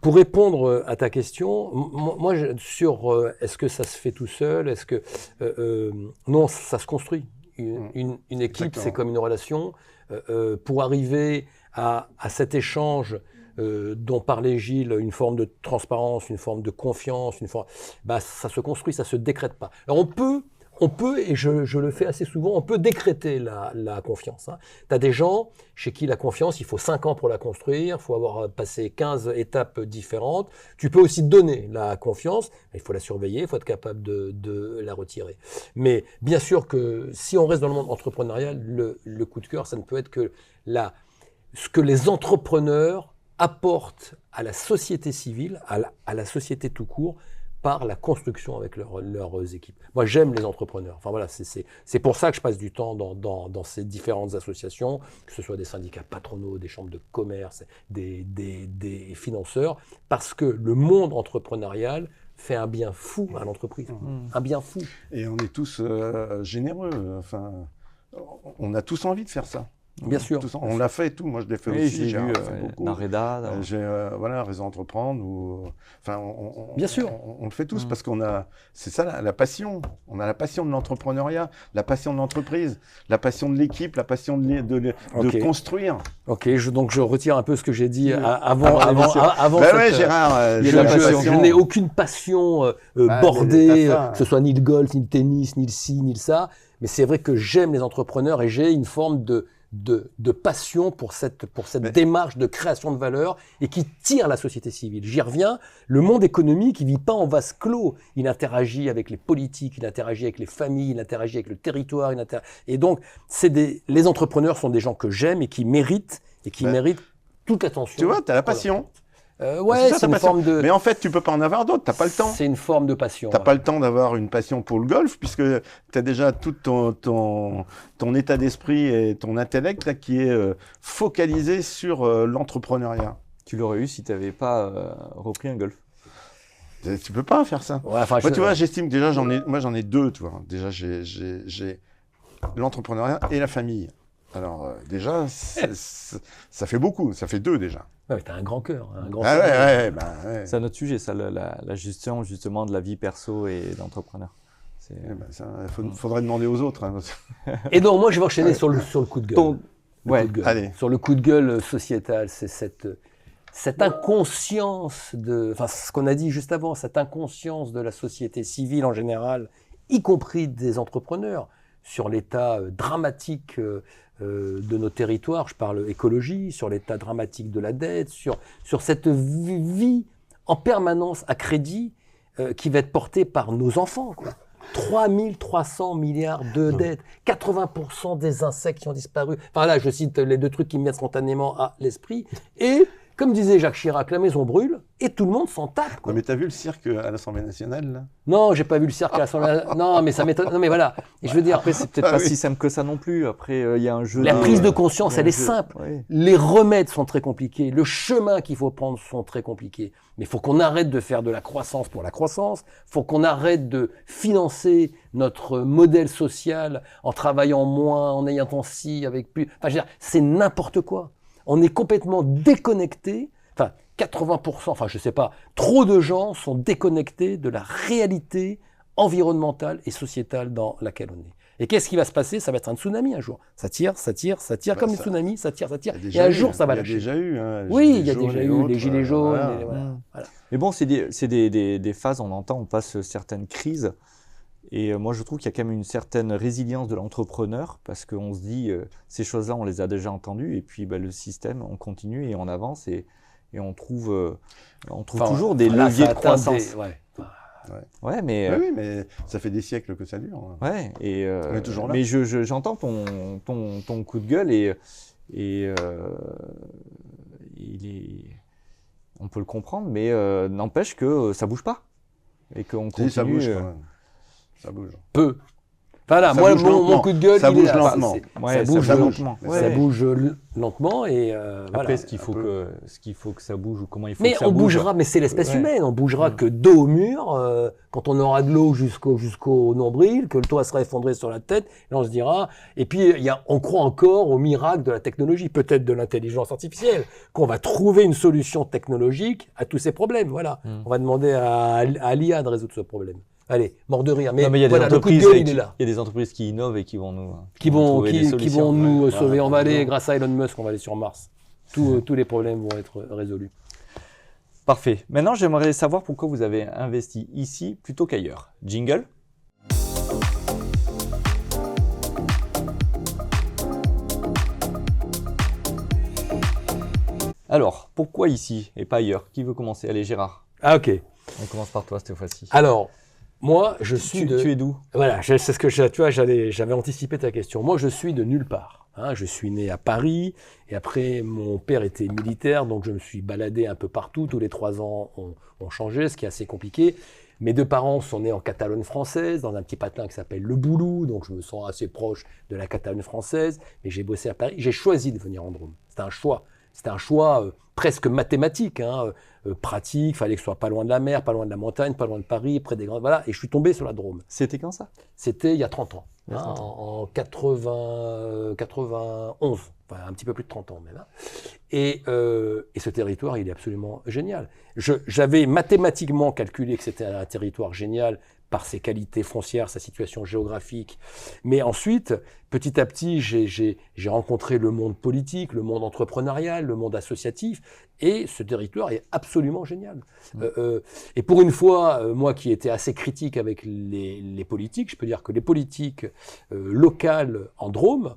Pour répondre à ta question, moi, sur est-ce que ça se fait tout seul, est-ce que... non, ça se construit. Une équipe, c'est comme une relation. Pour arriver à cet échange dont parlait Gilles, une forme de transparence, une forme de confiance, ça se construit, ça se décrète pas. Alors on peut, et je le fais assez souvent, on peut décréter la confiance. Hein. Tu as des gens chez qui la confiance, il faut 5 ans pour la construire, il faut avoir passé 15 étapes différentes. Tu peux aussi donner la confiance, mais il faut la surveiller, il faut être capable de la retirer. Mais bien sûr que si on reste dans le monde entrepreneurial, le coup de cœur, ça ne peut être que ce que les entrepreneurs apportent à la société civile, à la société tout court, par la construction avec leurs équipes. Moi, j'aime les entrepreneurs. Enfin voilà, c'est pour ça que je passe du temps dans ces différentes associations, que ce soit des syndicats patronaux, des chambres de commerce, des financeurs, parce que le monde entrepreneurial fait un bien fou à l'entreprise. Un bien fou. Et on est tous généreux. Enfin, on a tous envie de faire ça. Bien sûr. On l'a fait et tout. Moi, je l'ai fait oui, aussi. J'ai vu dans Reda. Voilà, Réseau Entreprendre. Enfin, bien sûr. On le fait tous parce qu'on a. C'est ça la passion. On a la passion de l'entrepreneuriat, la passion de l'entreprise, la passion de l'équipe, la passion de construire. Ok, donc je retire un peu ce que j'ai dit avant. Gérard, je n'ai aucune passion bordée, que ce soit ni le golf, ni le tennis, ni le ci, ni le ça. Mais c'est vrai que j'aime les entrepreneurs et j'ai une forme de passion pour cette démarche de création de valeur et qui tire la société civile. J'y reviens, le monde économique, il vit pas en vase clos. Il interagit avec les politiques, il interagit avec les familles, il interagit avec le territoire. Et donc, les entrepreneurs sont des gens que j'aime et qui méritent toute l'attention. Tu vois, tu as la passion. C'est une forme de... Mais en fait, tu peux pas en avoir d'autres, t'as pas le temps. C'est une forme de passion. T'as pas le temps d'avoir une passion pour le golf, puisque t'as déjà tout ton état d'esprit et ton intellect là, qui est focalisé sur l'entrepreneuriat. Tu l'aurais eu si t'avais pas repris un golf. Tu peux pas faire ça. Ouais, tu vois, j'estime que déjà j'en ai deux, tu vois. Déjà, j'ai l'entrepreneuriat et la famille. Alors déjà, ça fait beaucoup, ça fait deux déjà. Ouais, t'as un grand cœur, un grand ouais. C'est un autre sujet, ça, la gestion justement de la vie perso et d'entrepreneur. Il faudrait demander aux autres. Hein. Et donc moi je vais enchaîner sur le coup de gueule. Allez. Sur le coup de gueule sociétal, c'est cette inconscience ce qu'on a dit juste avant, cette inconscience de la société civile en général, y compris des entrepreneurs, sur l'état dramatique de nos territoires, je parle écologie, sur l'état dramatique de la dette, sur cette vie en permanence à crédit qui va être portée par nos enfants. 3 300 milliards de dettes, 80% des insectes qui ont disparu. Enfin là, je cite les deux trucs qui me viennent spontanément à l'esprit. Et comme disait Jacques Chirac, la maison brûle et tout le monde s'en tape. Non, mais t'as vu le cirque à l'Assemblée nationale là? Non, j'ai pas vu le cirque à l'Assemblée nationale. Non, mais ça m'étonne. Non, mais voilà. Et je veux dire, après, c'est peut-être pas si simple que ça non plus. Après, il y a un jeu. La prise de conscience, elle est simple. Ouais. Les remèdes sont très compliqués. Le chemin qu'il faut prendre sont très compliqués. Mais il faut qu'on arrête de faire de la croissance pour la croissance. Il faut qu'on arrête de financer notre modèle social en travaillant moins, en ayant ainsi avec plus. Enfin, je veux dire, c'est n'importe quoi. On est complètement déconnecté. Enfin, 80%, enfin je sais pas, trop de gens sont déconnectés de la réalité environnementale et sociétale dans laquelle on est. Et qu'est-ce qui va se passer? Ça va être un tsunami un jour. Ça tire comme un tsunami, ça tire. Et un jour, ça va lâcher. Il y a déjà eu. Hein, oui, il y a déjà eu les gilets jaunes. Voilà. Mais bon, c'est des phases, on entend, on passe certaines crises. Et moi, je trouve qu'il y a quand même une certaine résilience de l'entrepreneur parce qu'on se dit, ces choses-là, on les a déjà entendues. Et puis, le système, on continue et on avance et on trouve toujours des leviers de croissance. Ouais, mais... Oui, mais ça fait des siècles que ça dure. Ouais, et on est toujours là. Mais j'entends ton coup de gueule et on peut le comprendre, mais n'empêche que ça bouge pas et qu'on continue. Ça bouge quand même. Ça bouge. Peu. Voilà, moi, mon coup de gueule, ça bouge lentement. Ouais, ça bouge lentement. lentement et Après, voilà. est-ce qu'il faut que ça bouge ou comment il faut Mais que ça on bouge bougera, mais c'est l'espèce humaine, on bougera que dos au mur, quand on aura de l'eau jusqu'au nombril, que le toit sera effondré sur la tête, et on se dira, et puis on croit encore au miracle de la technologie, peut-être de l'intelligence artificielle, qu'on va trouver une solution technologique à tous ces problèmes, voilà. On va demander à l'IA de résoudre ce problème. Allez, mort de rire. Mais il y a voilà, des entreprises, le coup de gueule, il est là. Il y a des entreprises qui innovent et qui vont nous Qui vont trouver des solutions. nous sauver. On va aller, grâce à Elon Musk, on va aller sur Mars. Tous les problèmes vont être résolus. Parfait. Maintenant, j'aimerais savoir pourquoi vous avez investi ici plutôt qu'ailleurs. Jingle. Alors, pourquoi ici et pas ailleurs? Qui veut commencer? Allez, Gérard. Ah, ok. On commence par toi cette fois-ci. Alors, moi, je suis Tu es d'où? Voilà, c'est ce que tu vois, j'avais anticipé ta question. Moi, je suis de nulle part. Hein. Je suis né à Paris et après, mon père était militaire, donc je me suis baladé un peu partout. Tous les 3 ans, on changeait, ce qui est assez compliqué. Mes 2 parents sont nés en Catalogne française, dans un petit patelin qui s'appelle Le Boulou, donc je me sens assez proche de la Catalogne française. Mais j'ai bossé à Paris. J'ai choisi de venir en Drôme. C'était un choix. C'était un choix presque mathématique, pratique. Il fallait que ce soit pas loin de la mer, pas loin de la montagne, pas loin de Paris, près des grands. Voilà. Et je suis tombé sur la Drôme. C'était quand ça? C'était il y a 30 ans. En 91. Enfin, un petit peu plus de 30 ans même. Hein. Et ce territoire, il est absolument génial. J'avais mathématiquement calculé que c'était un territoire génial par ses qualités foncières, sa situation géographique. Mais ensuite, petit à petit, j'ai rencontré le monde politique, le monde entrepreneurial, le monde associatif, et ce territoire est absolument génial. Et pour une fois, moi qui étais assez critique avec les politiques, je peux dire que les politiques locales en Drôme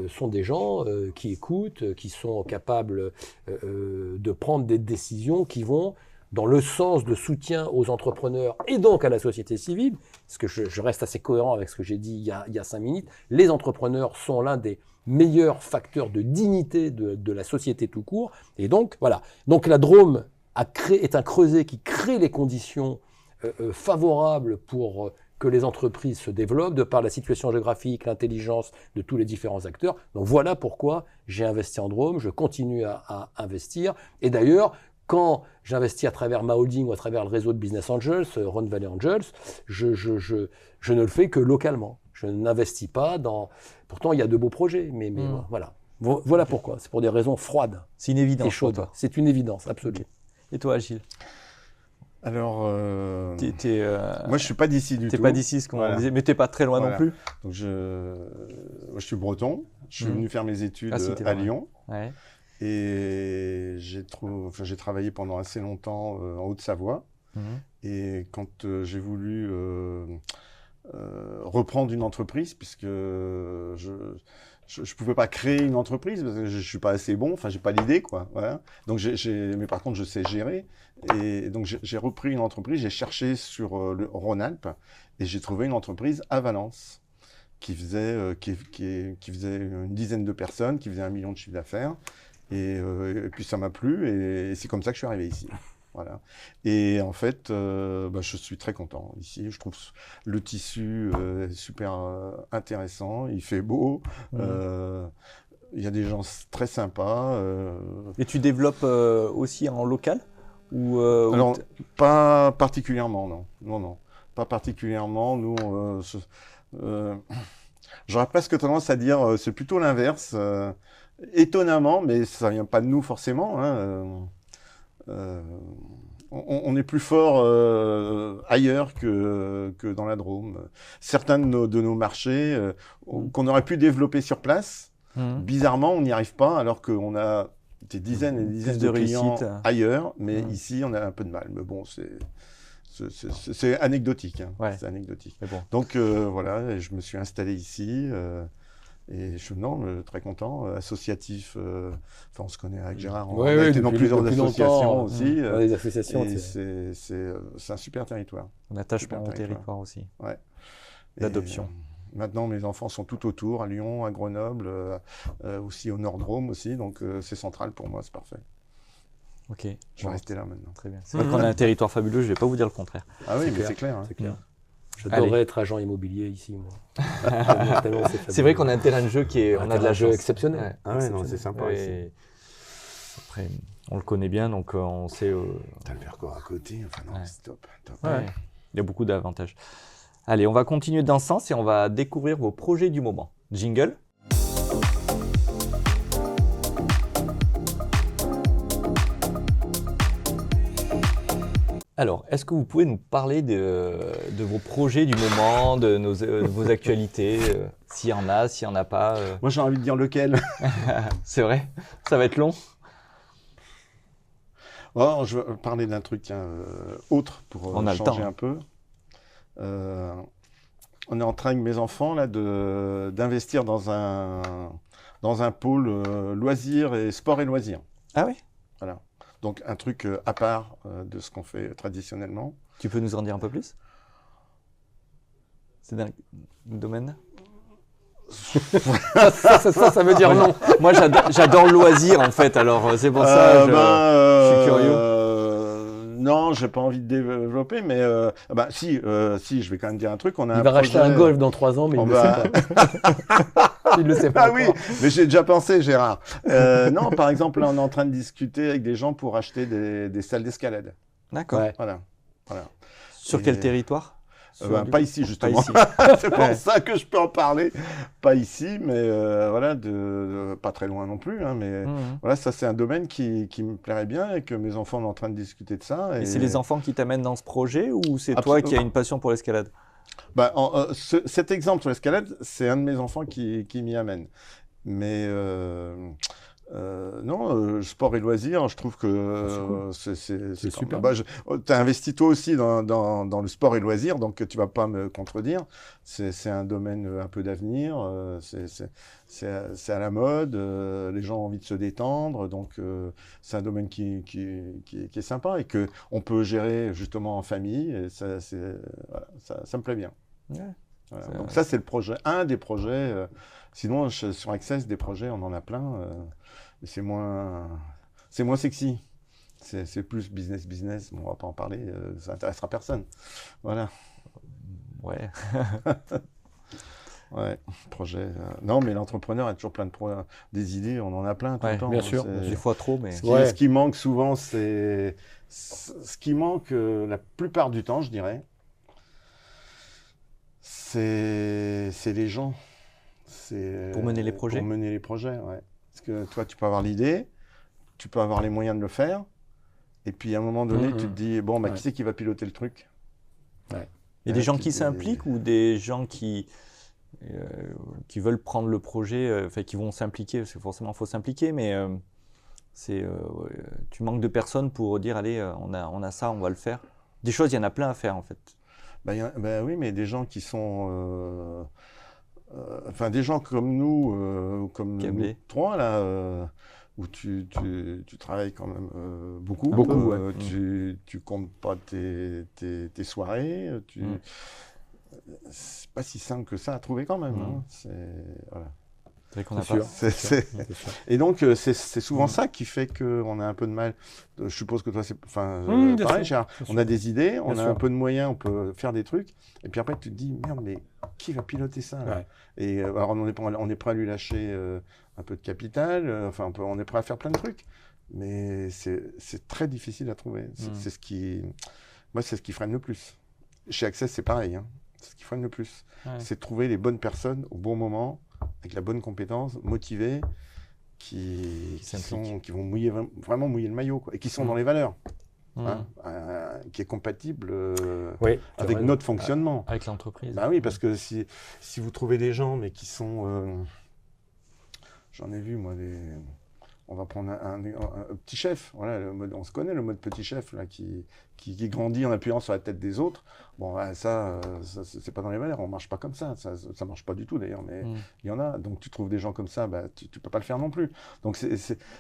sont des gens qui écoutent, qui sont capables de prendre des décisions qui vont dans le sens de soutien aux entrepreneurs et donc à la société civile, parce que je reste assez cohérent avec ce que j'ai dit il y a 5 minutes, les entrepreneurs sont l'un des meilleurs facteurs de dignité de la société tout court. Et donc, voilà. Donc la Drôme est un creuset qui crée les conditions favorables pour que les entreprises se développent, de par la situation géographique, l'intelligence de tous les différents acteurs. Donc voilà pourquoi j'ai investi en Drôme, je continue à investir. Et d'ailleurs, quand j'investis à travers ma holding ou à travers le réseau de Business Angels, Rhône Valley Angels, je ne le fais que localement. Je n'investis pas dans... Pourtant, il y a de beaux projets, mais voilà. Voilà pourquoi. C'est pour des raisons froides. C'est une évidence et chaudes. pour toi. C'est une évidence, absolue. Et toi, Gilles? Alors, moi, je suis pas d'ici du tout. T'es pas d'ici, ce qu'on disait, mais t'es pas très loin non plus. Donc, je suis breton. Je suis venu faire mes études à Lyon. Ouais. Et j'ai travaillé pendant assez longtemps en Haute-Savoie. Et quand j'ai voulu reprendre une entreprise, puisque je pouvais pas créer une entreprise parce que je suis pas assez bon, enfin j'ai pas l'idée quoi. Voilà. Donc mais par contre je sais gérer. Et donc j'ai repris une entreprise, j'ai cherché sur le Rhône-Alpes et j'ai trouvé une entreprise à Valence qui faisait une dizaine de personnes, qui faisait 1 million de chiffre d'affaires. Et puis ça m'a plu et c'est comme ça que je suis arrivé ici. Voilà. Et en fait, je suis très content ici. Je trouve le tissu super intéressant. Il fait beau. Il y a des gens très sympas. Et tu développes aussi en local ou Alors, pas particulièrement, non. Non, pas particulièrement. Nous, j'aurais presque tendance à dire c'est plutôt l'inverse. Étonnamment, mais ça vient pas de nous forcément. Hein. On est plus fort ailleurs que dans la Drôme. Certains de nos marchés qu'on aurait pu développer sur place, bizarrement, on n'y arrive pas, alors qu'on a des dizaines et des dizaines de clients ailleurs, mais ici, on a un peu de mal. Mais bon, c'est anecdotique. Hein. Ouais. C'est anecdotique. Bon. Donc voilà, je me suis installé ici. Et je suis très content, associatif. On se connaît avec Gérard. On a été dans plusieurs associations aussi. Les associations, c'est un super territoire. Un attachement au territoire aussi. Ouais. L'adoption. Maintenant, mes enfants sont tout autour, à Lyon, à Grenoble, aussi au Nord-Drôme aussi. Donc c'est central pour moi, c'est parfait. Ok. Je vais rester là maintenant. Très bien. C'est vrai qu'on a un territoire fabuleux, je ne vais pas vous dire le contraire. Ah oui, mais c'est clair. Hein. C'est clair. J'adorerais être agent immobilier ici, moi. C'est vrai qu'on a un terrain de jeu on a de la jeu chance. exceptionnel. Ouais. Ah ouais, non, c'est sympa ici. Après, on le connaît bien, donc on sait... T'as le Vercors à côté, enfin non, c'est top. Ouais. Il y a beaucoup d'avantages. Allez, on va continuer dans ce sens et on va découvrir vos projets du moment. Jingle. Alors, est-ce que vous pouvez nous parler de vos projets du moment, de vos actualités, s'il y en a, s'il n'y en a pas Moi, j'ai envie de dire lequel. C'est vrai, ça va être long. Oh, je veux parler d'un truc autre pour changer un peu. On est en train avec mes enfants là, d'investir dans un pôle loisirs et sport et loisirs. Ah oui. Voilà. Donc un truc à part de ce qu'on fait traditionnellement. Tu peux nous en dire un peu plus? C'est dans le domaine? ça veut dire non. Moi j'adore le loisir en fait, alors c'est pour ça je suis curieux. Non, j'ai pas envie de développer, mais si, je vais quand même dire un truc. Il va racheter un golf dans 3 ans, mais il ne le sait pas. Il ne le sait pas. Ah oui, mais j'ai déjà pensé, Gérard. Non, par exemple, là, on est en train de discuter avec des gens pour acheter des salles d'escalade. D'accord. Ouais. Voilà. Sur quel territoire? Pas ici, justement. C'est pour ça que je peux en parler. Pas ici, mais voilà, pas très loin non plus. Hein, mais voilà, ça, c'est un domaine qui me plairait bien et que mes enfants sont en train de discuter de ça. Et c'est les enfants qui t'amènent dans ce projet ou c'est toi qui as une passion pour l'escalade? Cet exemple sur l'escalade, c'est un de mes enfants qui m'y amène. Mais non, sport et loisirs, je trouve que c'est super. Tu as investi toi aussi dans le sport et loisirs, donc tu vas pas me contredire. C'est un domaine un peu d'avenir, c'est à la mode, les gens ont envie de se détendre, donc c'est un domaine qui est sympa et qu'on peut gérer justement en famille. Et ça me plaît bien. Ouais. Voilà. Donc ça, c'est le projet, un des projets. Sinon, sur Access, des projets, on en a plein. Mais c'est moins sexy. C'est plus business. Bon, on va pas en parler, ça intéressera personne. Voilà. Ouais. Ouais, projet. Non, mais l'entrepreneur a toujours plein des idées, on en a plein tout le temps. Bien sûr. Des fois trop, mais... Ce qui manque souvent, c'est... Ce qui manque la plupart du temps, je dirais, c'est les gens. Pour mener les projets. Pour mener les projets, ouais. Parce que toi, tu peux avoir l'idée, tu peux avoir les moyens de le faire, et puis à un moment donné, tu te dis, bon, qui c'est qui va piloter le truc? Il y a des gens qui s'impliquent ou des gens qui veulent prendre le projet, qui vont s'impliquer, parce que forcément, il faut s'impliquer, mais tu manques de personnes pour dire, allez, on a ça, on va le faire. Des choses, il y en a plein à faire, en fait. Oui, mais des gens qui sont... des gens comme nous, comme nous trois, là, où tu travailles quand même beaucoup. Ouais. Tu comptes pas tes soirées. C'est pas si simple que ça à trouver quand même. Hein. Voilà. C'est vrai qu'on n'a pas. Et donc, c'est souvent ça qui fait qu'on a un peu de mal. Je suppose que toi, c'est pareil, Gérard. On a des idées, on a un peu de moyens, on peut faire des trucs. Et puis après, tu te dis, merde, mais qui va piloter ça là? Et alors, on est prêt à lui lâcher un peu de capital. On est prêt à faire plein de trucs. Mais c'est très difficile à trouver. C'est ce qui freine le plus. Chez Access, c'est pareil. Hein. C'est ce qui freine le plus. Ouais. C'est de trouver les bonnes personnes au bon moment, avec la bonne compétence, motivées, qui vont vraiment mouiller le maillot, quoi, et qui sont dans les valeurs, qui est compatible avec notre fonctionnement. Avec l'entreprise. Bah oui, parce que si vous trouvez des gens, mais qui sont... J'en ai vu, moi, on va prendre un petit chef, voilà, on se connaît le mode petit chef là, qui grandit en appuyant sur la tête des autres. Bon, ça c'est pas dans les valeurs, on marche pas comme ça marche pas du tout d'ailleurs, mais il y en a. Donc tu trouves des gens comme ça, tu peux pas le faire non plus. Donc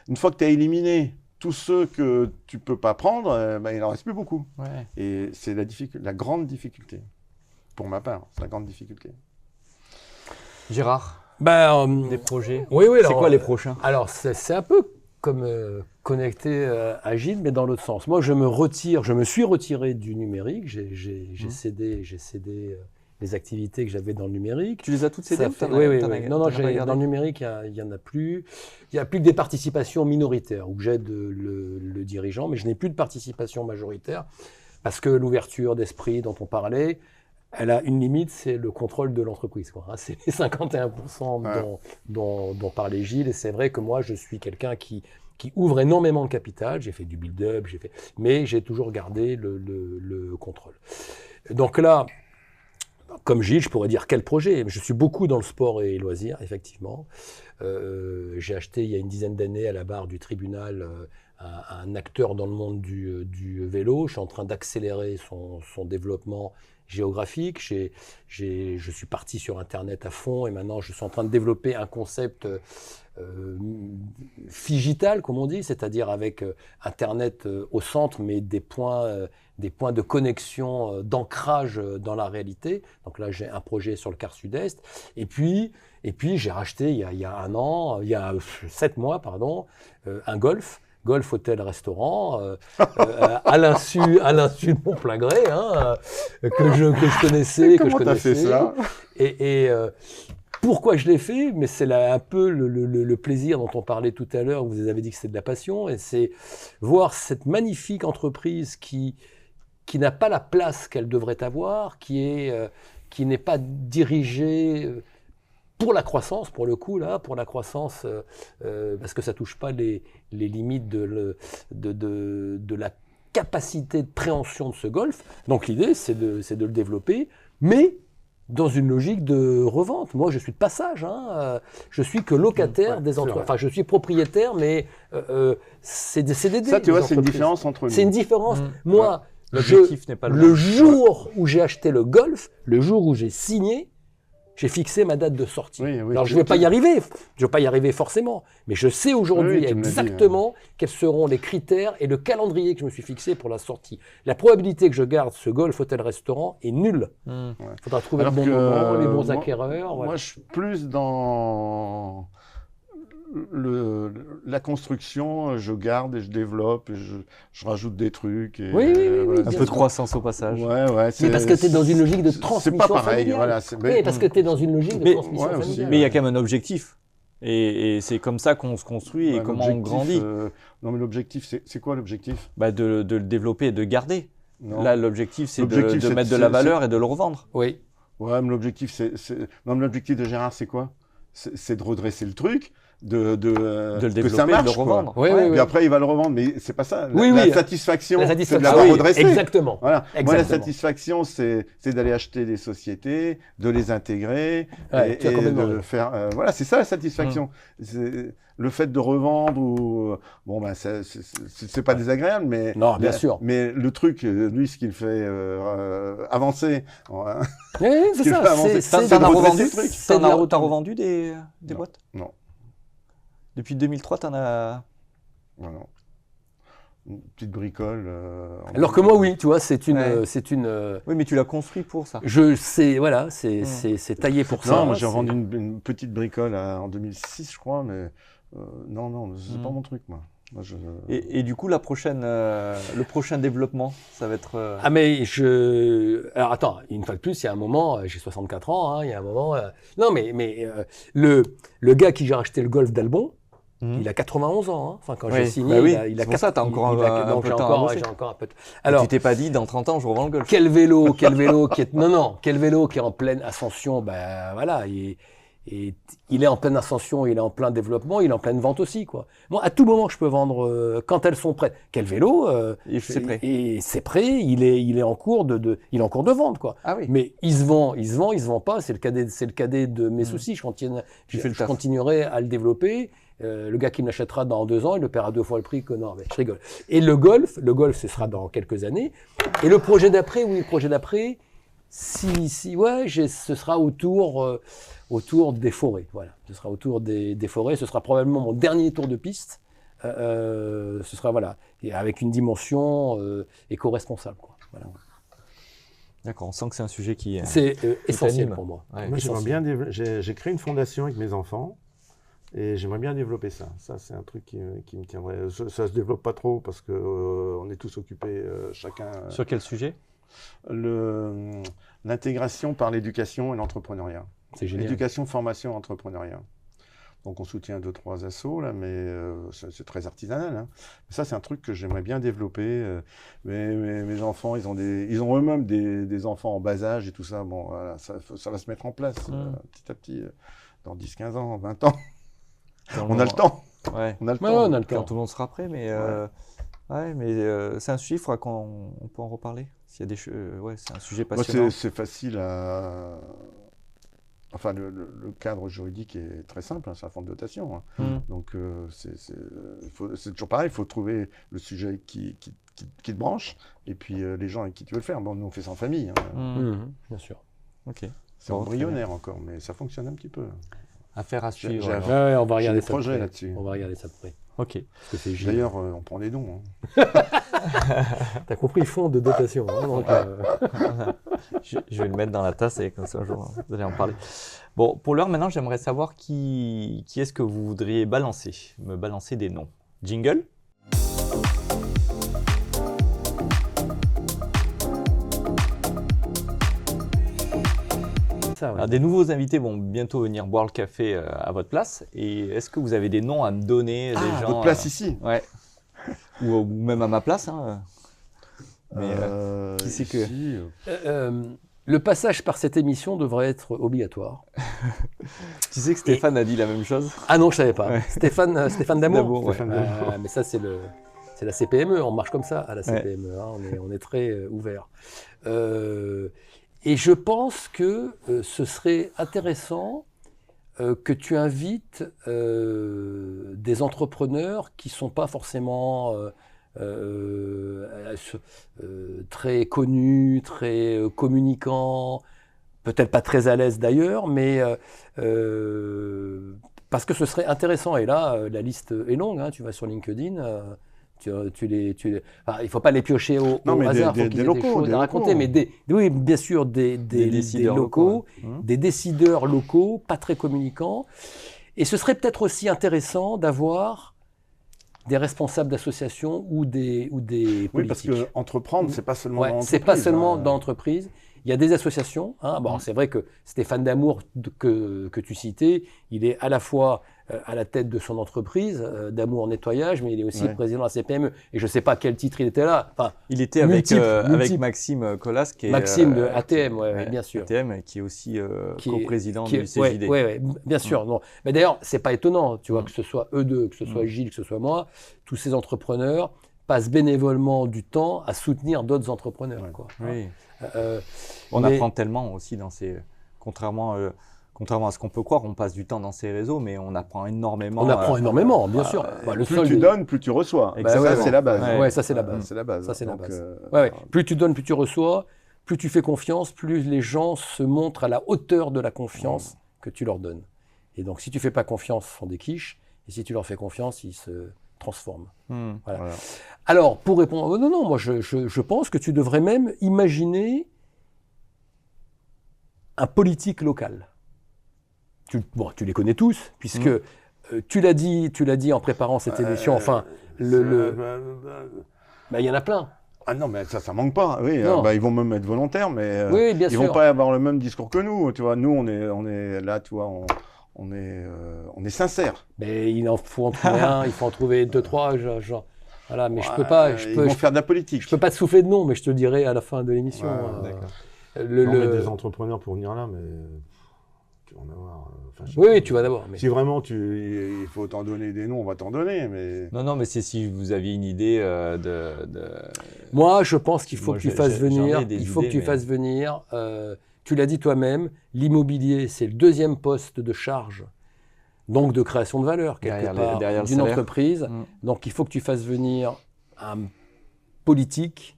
une fois que tu as éliminé tous ceux que tu peux pas prendre, il en reste plus beaucoup. Ouais. Et c'est la grande difficulté, pour ma part, c'est la grande difficulté. Gérard, des projets. Oui, c'est quoi les prochains? Alors, c'est un peu connecté à Gilles, mais dans l'autre sens. Moi, je me suis retiré du numérique. J'ai cédé les activités que j'avais dans le numérique. Tu les as toutes cédées? Oui. Non, dans le numérique, il n'y en a plus. Il n'y a plus que des participations minoritaires où j'aide le dirigeant, mais je n'ai plus de participation majoritaire parce que l'ouverture d'esprit dont on parlait, elle a une limite, c'est le contrôle de l'entreprise. C'est les 51% dont parlait Gilles. Et c'est vrai que moi, je suis quelqu'un qui ouvre énormément de capital. J'ai fait du build-up, mais j'ai toujours gardé le contrôle. Donc là, comme Gilles, je pourrais dire quel projet. Je suis beaucoup dans le sport et loisirs, effectivement. J'ai acheté il y a une dizaine d'années à la barre du tribunal un acteur dans le monde du vélo. Je suis en train d'accélérer son développement géographique. Je suis parti sur Internet à fond et maintenant je suis en train de développer un concept phygital, comme on dit, c'est-à-dire avec Internet au centre, mais des points de connexion, d'ancrage dans la réalité. Donc là, j'ai un projet sur le quart sud-est. Et puis j'ai racheté il y a 7 mois, un golf hôtel restaurant à l'insu de mon plein gré, que je connaissais, que je connaissais. Fait ça et pourquoi je l'ai fait? Mais c'est là un peu le plaisir dont on parlait tout à l'heure. Vous avez dit que c'était de la passion, et c'est voir cette magnifique entreprise qui n'a pas la place qu'elle devrait avoir, qui n'est pas dirigée pour la croissance, pour le coup, parce que ça touche pas les limites de la capacité de préhension de ce golf. Donc l'idée, c'est de le développer, mais dans une logique de revente. Moi, je suis de passage. Je suis que locataire des entreprises. Enfin, je suis propriétaire, mais c'est d'aider. Ça, tu vois, c'est une différence entre nous. C'est une différence. Moi, l'objectif n'est pas le jour où j'ai acheté le golf, le jour où j'ai signé, j'ai fixé ma date de sortie. Alors, je ne vais pas y arriver forcément, mais je sais aujourd'hui exactement quels seront les critères et le calendrier que je me suis fixé pour la sortie. La probabilité que je garde ce golf hôtel-restaurant est nulle. Il faudra trouver le bon moment, les bons acquéreurs. Moi, je suis plus dans la construction, je garde et je développe, et je rajoute des trucs. Et, un peu de croissance au passage. Mais parce que tu es dans une logique de transmission. C'est pas pareil. Oui, parce que tu es dans une logique de transmission familiale. Mais il y a quand même un objectif. Et c'est comme ça qu'on se construit et comment on grandit. Non, mais l'objectif, c'est quoi l'objectif? De le développer et de garder. Non. Là, l'objectif, c'est de mettre de la valeur et de le revendre. Oui. Ouais, mais l'objectif, l'objectif de Gérard, c'est quoi? C'est de redresser le truc. De le développer, que ça marche, de le revendre. Puis après, il va le revendre, mais c'est pas ça. La satisfaction, c'est de l'avoir redressé. Exactement. Voilà. Moi, la satisfaction, c'est d'aller acheter des sociétés, de les intégrer et de faire. Voilà, c'est ça la satisfaction. Le fait de revendre c'est pas désagréable, mais non, bien sûr. Mais le truc, lui, ce qu'il fait avancer. C'est ça. T'as revendu des boîtes? Non. Depuis 2003, t'en as... Non. Une petite bricole. Alors que moi, oui, tu vois, c'est une... Oui, mais tu l'as construit pour ça. C'est taillé pour ça. Non, moi j'ai vendu une petite bricole en 2006, je crois, mais non, c'est pas mon truc, moi. Et du coup, le prochain développement, ça va être... Alors attends, une fois de plus, il y a un moment, j'ai 64 ans, il y a un moment... Non, mais le gars qui j'ai racheté le golf d'Albon, il a 91 ans. Enfin, quand j'ai signé, il a pour ça, t'as encore un peu de temps. J'ai encore un peu de... Alors, tu t'es pas dit, dans 30 ans, je revends le golf. Quel vélo qui est... quel vélo qui est en pleine ascension, il est en pleine ascension, il est en plein développement, il est en pleine vente aussi, quoi. Moi, à tout moment, je peux vendre quand elles sont prêtes. Quel vélo c'est prêt. Et c'est prêt, il est en cours de vente, quoi. Ah oui. Mais il se vend pas. C'est le cadet de mes soucis. Je continuerai à le développer. Le gars qui me l'achètera dans 2 ans, il le paiera 2 fois le prix que non. Mais je rigole. Et le golf, ce sera dans quelques années. Et le projet d'après, ce sera autour des forêts. Voilà, ce sera autour des forêts. Ce sera probablement mon dernier tour de piste. Ce sera et avec une dimension éco-responsable, quoi. Voilà. D'accord, on sent que c'est un sujet qui c'est essentiel pour moi. Moi, j'aimerais bien. J'ai créé une fondation avec mes enfants Et j'aimerais bien développer ça. Ça, c'est un truc qui me tiendrait. Ça se développe pas trop parce que on est tous occupés, chacun. Sur quel sujet? L'intégration par l'éducation et l'entrepreneuriat. C'est génial. Éducation, formation, entrepreneuriat. Donc on soutient 2-3 assos, là, mais c'est très artisanal. Hein. Ça, c'est un truc que j'aimerais bien développer. Mes enfants, ils ont eux-mêmes des enfants en bas âge et tout ça. Bon, voilà, ça va se mettre en place petit à petit, dans 10-15 ans, 20 ans. On a le temps. Ouais. On a le temps. On a le temps. Quand tout le monde sera prêt, mais c'est un sujet, il faudra qu'on peut en reparler. S'il y a des c'est un sujet passionnant. C'est facile à. Enfin, le cadre juridique est très simple, hein, c'est un fonds de dotation. Hein. Donc, c'est toujours pareil, il faut trouver le sujet qui te branche et puis les gens avec qui tu veux le faire. Bon, nous, on fait ça en famille. Hein. Bien sûr. Ok. C'est embryonnaire encore, mais ça fonctionne un petit peu. Affaire à suivre. On va regarder ça projet là-dessus. On va regarder ça de près. Ok. D'ailleurs, on prend des dons. Hein. T'as compris, fonds de dotation. Hein, donc, je vais le mettre dans la tasse et comme ça un jour vous allez en parler. Bon, pour l'heure maintenant, j'aimerais savoir qui est-ce que vous voudriez me balancer des noms. Jingle. ça, ouais. Alors, des nouveaux invités vont bientôt venir boire le café à votre place. Et est-ce que vous avez des noms à me donner, des gens votre place ici. Ouais. Ou même à ma place. Hein. Mais qui c'est que le passage par cette émission devrait être obligatoire. Tu sais que Stéphane a dit la même chose? Ah non, je savais pas. Ouais. Stéphane Damour. Ouais. Mais ça, c'est la CPME. On marche comme ça à la CPME. Hein. On est très ouvert. Et je pense que ce serait intéressant que tu invites des entrepreneurs qui ne sont pas forcément très connus, très communicants, peut-être pas très à l'aise d'ailleurs, mais parce que ce serait intéressant. Et là, la liste est longue, hein, tu vas sur LinkedIn, il ne faut pas les piocher au hasard, il faut qu'ils aient des choses à raconter, mais oui, bien sûr, des décideurs locaux, des décideurs locaux, pas très communicants. Et ce serait peut-être aussi intéressant d'avoir des responsables d'associations ou des politiques. Oui, parce que entreprendre, c'est pas seulement dans l'entreprise. C'est pas seulement dans l'entreprise. Il y a des associations. Hein. Bon, c'est vrai que Stéphane Damour, que tu citais, il est à la fois à la tête de son entreprise, Damour Nettoyage, mais il est aussi président de la CPME. Et je ne sais pas quel titre il était là. Enfin, il était avec Maxime Collas, qui est Maxime de ATM, bien sûr. ATM, qui est aussi coprésident du CJD. Oui, bien sûr. Non. Mais d'ailleurs, ce n'est pas étonnant, tu vois, que ce soit eux deux, que ce soit Gilles, que ce soit moi, tous ces entrepreneurs passent bénévolement du temps à soutenir d'autres entrepreneurs. Quoi. Oui. On apprend tellement aussi dans ces... Contrairement à ce qu'on peut croire, on passe du temps dans ces réseaux, mais on apprend énormément. On apprend énormément, bien sûr. Plus tu donnes, plus tu reçois. Ça, c'est la base. Ouais, ça, c'est la base. C'est la base. Ça, c'est la base. Plus tu donnes, plus tu reçois, plus tu fais confiance, plus les gens se montrent à la hauteur de la confiance que tu leur donnes. Et donc, si tu ne fais pas confiance, ils font des quiches. Et si tu leur fais confiance, ils se transforment. Voilà. Alors, pour répondre... Non, moi, je pense que tu devrais même imaginer un politique local. Tu les connais tous, puisque tu l'as dit en préparant cette émission. Enfin, il y en a plein. Ah non, mais ça manque pas. Oui, ils vont même être volontaires, mais ils vont pas avoir le même discours que nous. Tu vois, nous, on est là, tu vois, on est sincères. Mais il en faut en trouver un, il faut en trouver 2-3, genre. Voilà, mais je peux pas. Ils vont faire de la politique. Je peux pas te souffler de nom, mais je te le dirai à la fin de l'émission. D'accord. Des entrepreneurs pour venir là, mais tu vas en avoir. Oui, tu vas d'abord. Mais... Si vraiment il faut t'en donner des noms, on va t'en donner. Mais... Non, mais c'est si vous aviez une idée de... Moi, je pense qu'il faut que tu fasses venir. Fasses venir. Tu l'as dit toi-même, l'immobilier, c'est le deuxième poste de charge, donc de création de valeur, quelque part, d'une entreprise. Donc, il faut que tu fasses venir un politique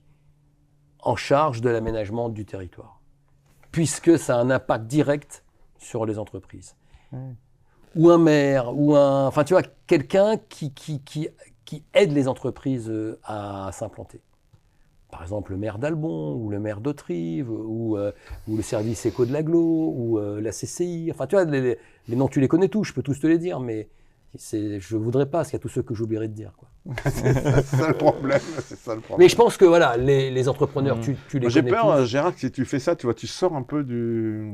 en charge de l'aménagement du territoire, puisque ça a un impact direct sur les entreprises. Ou un maire, enfin tu vois, quelqu'un qui aide les entreprises à s'implanter. Par exemple, le maire d'Albon, ou le maire d'Autrive, ou le service éco de l'Agglo, ou la CCI. Enfin, tu vois, les noms, tu les connais tous, je peux tous te les dire, mais Je ne voudrais pas, parce qu'il y a tous ceux que j'oublierais de dire. Quoi. C'est ça le problème. Mais je pense que voilà, les entrepreneurs, tu les connais. J'ai peur, Gérard, que si tu fais ça, tu vois, tu sors un peu du...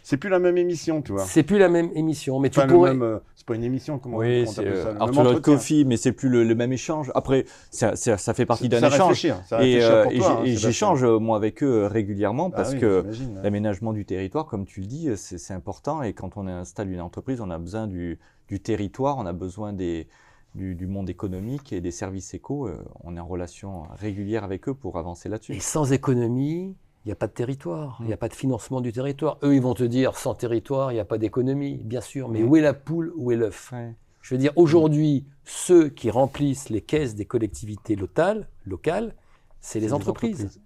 C'est plus la même émission, tu vois. C'est plus la même émission, mais tu pourrais... C'est pas une émission, comment oui, on t'appelle ça, Arthur Coffee, mais c'est plus le même échange. Après, ça fait partie d'un échange. Et j'échange, moi, avec eux régulièrement parce que l'aménagement du territoire, comme tu le dis, c'est important. Et quand on installe une entreprise, on a besoin du territoire, on a besoin du monde économique et des services éco. On est en relation régulière avec eux pour avancer là-dessus. Et sans économie, il n'y a pas de territoire, il n'y a pas de financement du territoire. Eux, ils vont te dire, sans territoire, il n'y a pas d'économie, bien sûr. Mais où est la poule, où est l'œuf? Je veux dire, aujourd'hui, ceux qui remplissent les caisses des collectivités locales, c'est les entreprises.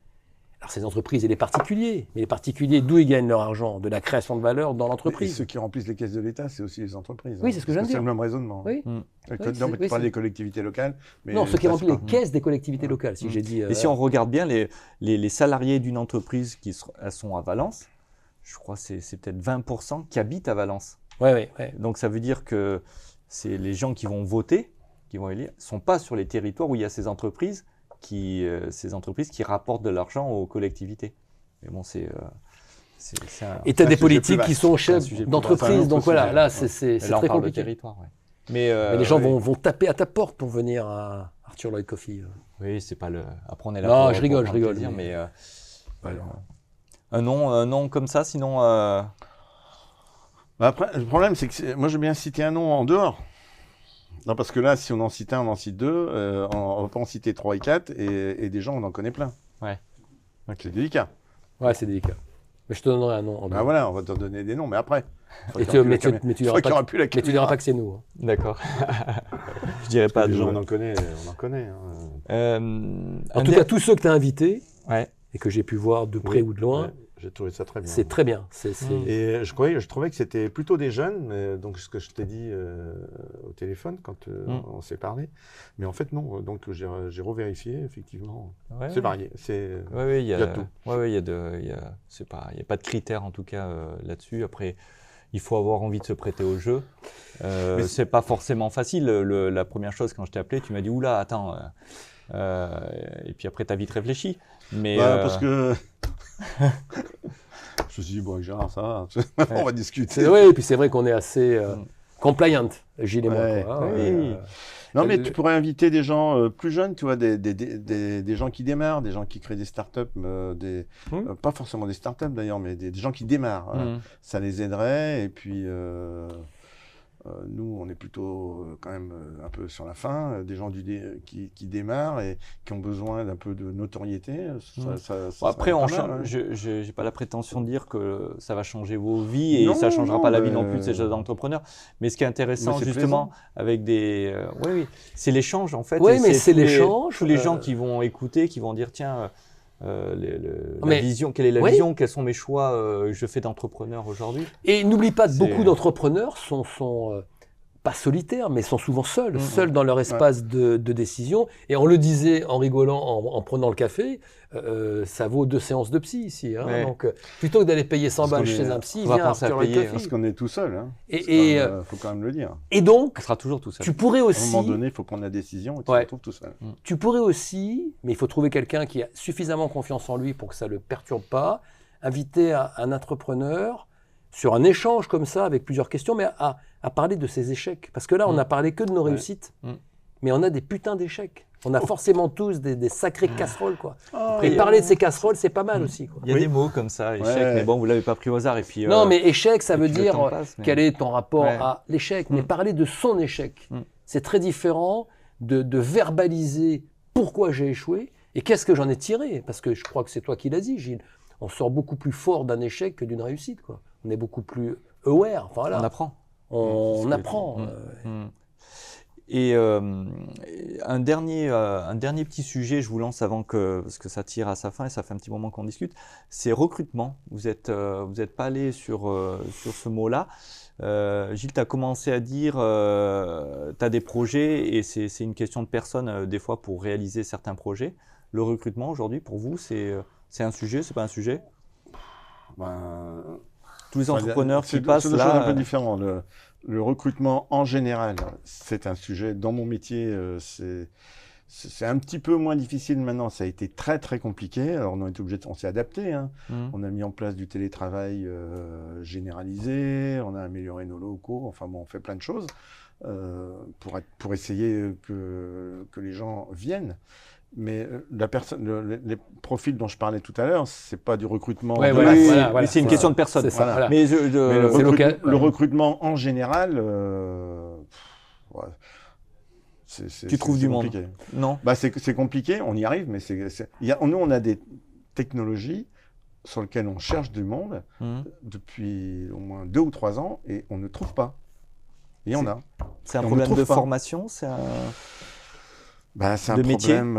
Alors, c'est les entreprises et les particuliers. Mais les particuliers, d'où ils gagnent leur argent? De la création de valeur dans l'entreprise. Et ceux qui remplissent les caisses de l'État, c'est aussi les entreprises. Oui, c'est ce que je viens de dire. C'est le même raisonnement. Oui. Tu parles des collectivités locales. Mais non, ceux qui remplissent les caisses des collectivités locales, si j'ai dit. Et si on regarde bien, les salariés d'une entreprise qui sont à Valence, je crois que c'est peut-être 20% qui habitent à Valence. Oui. Donc ça veut dire que c'est les gens qui vont voter, qui vont élire, ne sont pas sur les territoires où il y a ces entreprises qui rapportent de l'argent aux collectivités. Mais bon, et tu as des politiques qui sont chefs d'entreprise, donc voilà, là c'est très compliqué. Territoire, ouais. Mais les gens vont taper à ta porte pour venir à Arthur Lloyd Coffee. Oui, c'est pas le. Après, on est là. Non, je rigole. Plaisir, mais un nom comme ça, sinon. Après, le problème, c'est que moi, j'aime bien citer un nom en dehors. Non, parce que là, si on en cite un, on en cite deux. On va pas en citer 3 et 4, et des gens, on en connaît plein. Ouais. Donc, c'est délicat. Ouais, c'est délicat. Mais je te donnerai un nom en dehors. Voilà, on va te donner des noms, mais après. Mais tu diras pas que c'est nous. Hein. D'accord. Je dirais pas. On en connaît. En tout cas, tous ceux que tu as invités et que j'ai pu voir de près ou de loin. J'ai trouvé ça très bien. C'est très bien. Et je trouvais que c'était plutôt des jeunes, donc ce que je t'ai dit au téléphone quand on s'est parlé. Mais en fait, non. Donc j'ai revérifié, effectivement. C'est varié. Il y a tout. Il y a pas de critères en tout cas là-dessus. Après, il faut avoir envie de se prêter au jeu. C'est pas forcément facile. La première chose, quand je t'ai appelé, tu m'as dit oula, attends. Et puis après, tu as vite réfléchi. Mais parce que. Je me suis dit, bon, Gérard, ça va, on va discuter. Oui, et puis c'est vrai qu'on est assez compliant, Gilles et moi. Quoi, non, mais tu pourrais inviter des gens plus jeunes, tu vois, des gens qui démarrent, des gens qui créent des startups, pas forcément des startups d'ailleurs, mais des gens qui démarrent. Ça les aiderait, et puis. Nous, on est plutôt quand même un peu sur la fin, des gens qui démarrent et qui ont besoin d'un peu de notoriété. Après, je n'ai pas la prétention de dire que ça va changer vos vies et ça ne changera pas la vie non plus de ces jeunes entrepreneurs. Mais ce qui est intéressant, justement, avec des... c'est l'échange, en fait. Oui, mais c'est l'échange. Tous les gens qui vont écouter, qui vont dire, tiens... la vision, quelle est la vision, quels sont mes choix je fais d'entrepreneur aujourd'hui. Et n'oublie pas que beaucoup d'entrepreneurs sont pas solitaires, mais sont souvent seuls dans leur espace de décision. Et on le disait en rigolant, en prenant le café, ça vaut 2 séances de psy ici. Hein. Donc, plutôt que d'aller payer 100 balles chez un psy, viens Arthur Lloyd Coffee. Parce qu'on est tout seul. Hein. Et faut quand même le dire. Et donc, on sera toujours tout seul. Tu pourrais aussi. À un moment donné, il faut prendre la décision et tu te retrouves tout seul. Tu pourrais aussi, mais il faut trouver quelqu'un qui a suffisamment confiance en lui pour que ça ne le perturbe pas, inviter un entrepreneur sur un échange comme ça avec plusieurs questions, mais à parler de ses échecs. Parce que là, on n'a parlé que de nos réussites, mais on a des putains d'échecs. On a forcément tous des sacrées casseroles, quoi. Et parler de ces casseroles, c'est pas mal aussi, quoi. Il y a des mots comme ça, échec, mais bon, vous l'avez pas pris au hasard. Et puis, non, mais échec, ça veut dire quel est ton rapport à l'échec. Mais parler de son échec, c'est très différent de verbaliser pourquoi j'ai échoué et qu'est-ce que j'en ai tiré. Parce que je crois que c'est toi qui l'as dit, Gilles. On sort beaucoup plus fort d'un échec que d'une réussite, quoi. On est beaucoup plus aware. Enfin, voilà. On apprend. On apprend. Et un dernier petit sujet, je vous lance parce que ça tire à sa fin et ça fait un petit moment qu'on discute, c'est recrutement. Vous êtes pas allé sur ce mot-là. Gilles, tu as commencé à dire tu as des projets et c'est une question de personnes des fois pour réaliser certains projets. Le recrutement aujourd'hui, pour vous, c'est un sujet, c'est pas un sujet? Tous les entrepreneurs qui passent là... C'est un peu différent. le recrutement en général, c'est un sujet, dans mon métier, c'est un petit peu moins difficile maintenant. Ça a été très, très compliqué. Alors, on s'est adapté. Hein. On a mis en place du télétravail généralisé. On a amélioré nos locaux. Enfin, bon, on fait plein de choses pour essayer que les gens viennent. Mais les profils dont je parlais tout à l'heure, c'est pas du recrutement. Ouais, voilà, c'est une question de personne. C'est ça, voilà. Mais le recrutement en général, tu trouves du monde? Non. Bah, c'est compliqué, on y arrive, mais nous, on a des technologies sur lesquelles on cherche du monde depuis au moins 2 ou 3 ans et on ne trouve pas. Il y en a. C'est un problème de formation, c'est un problème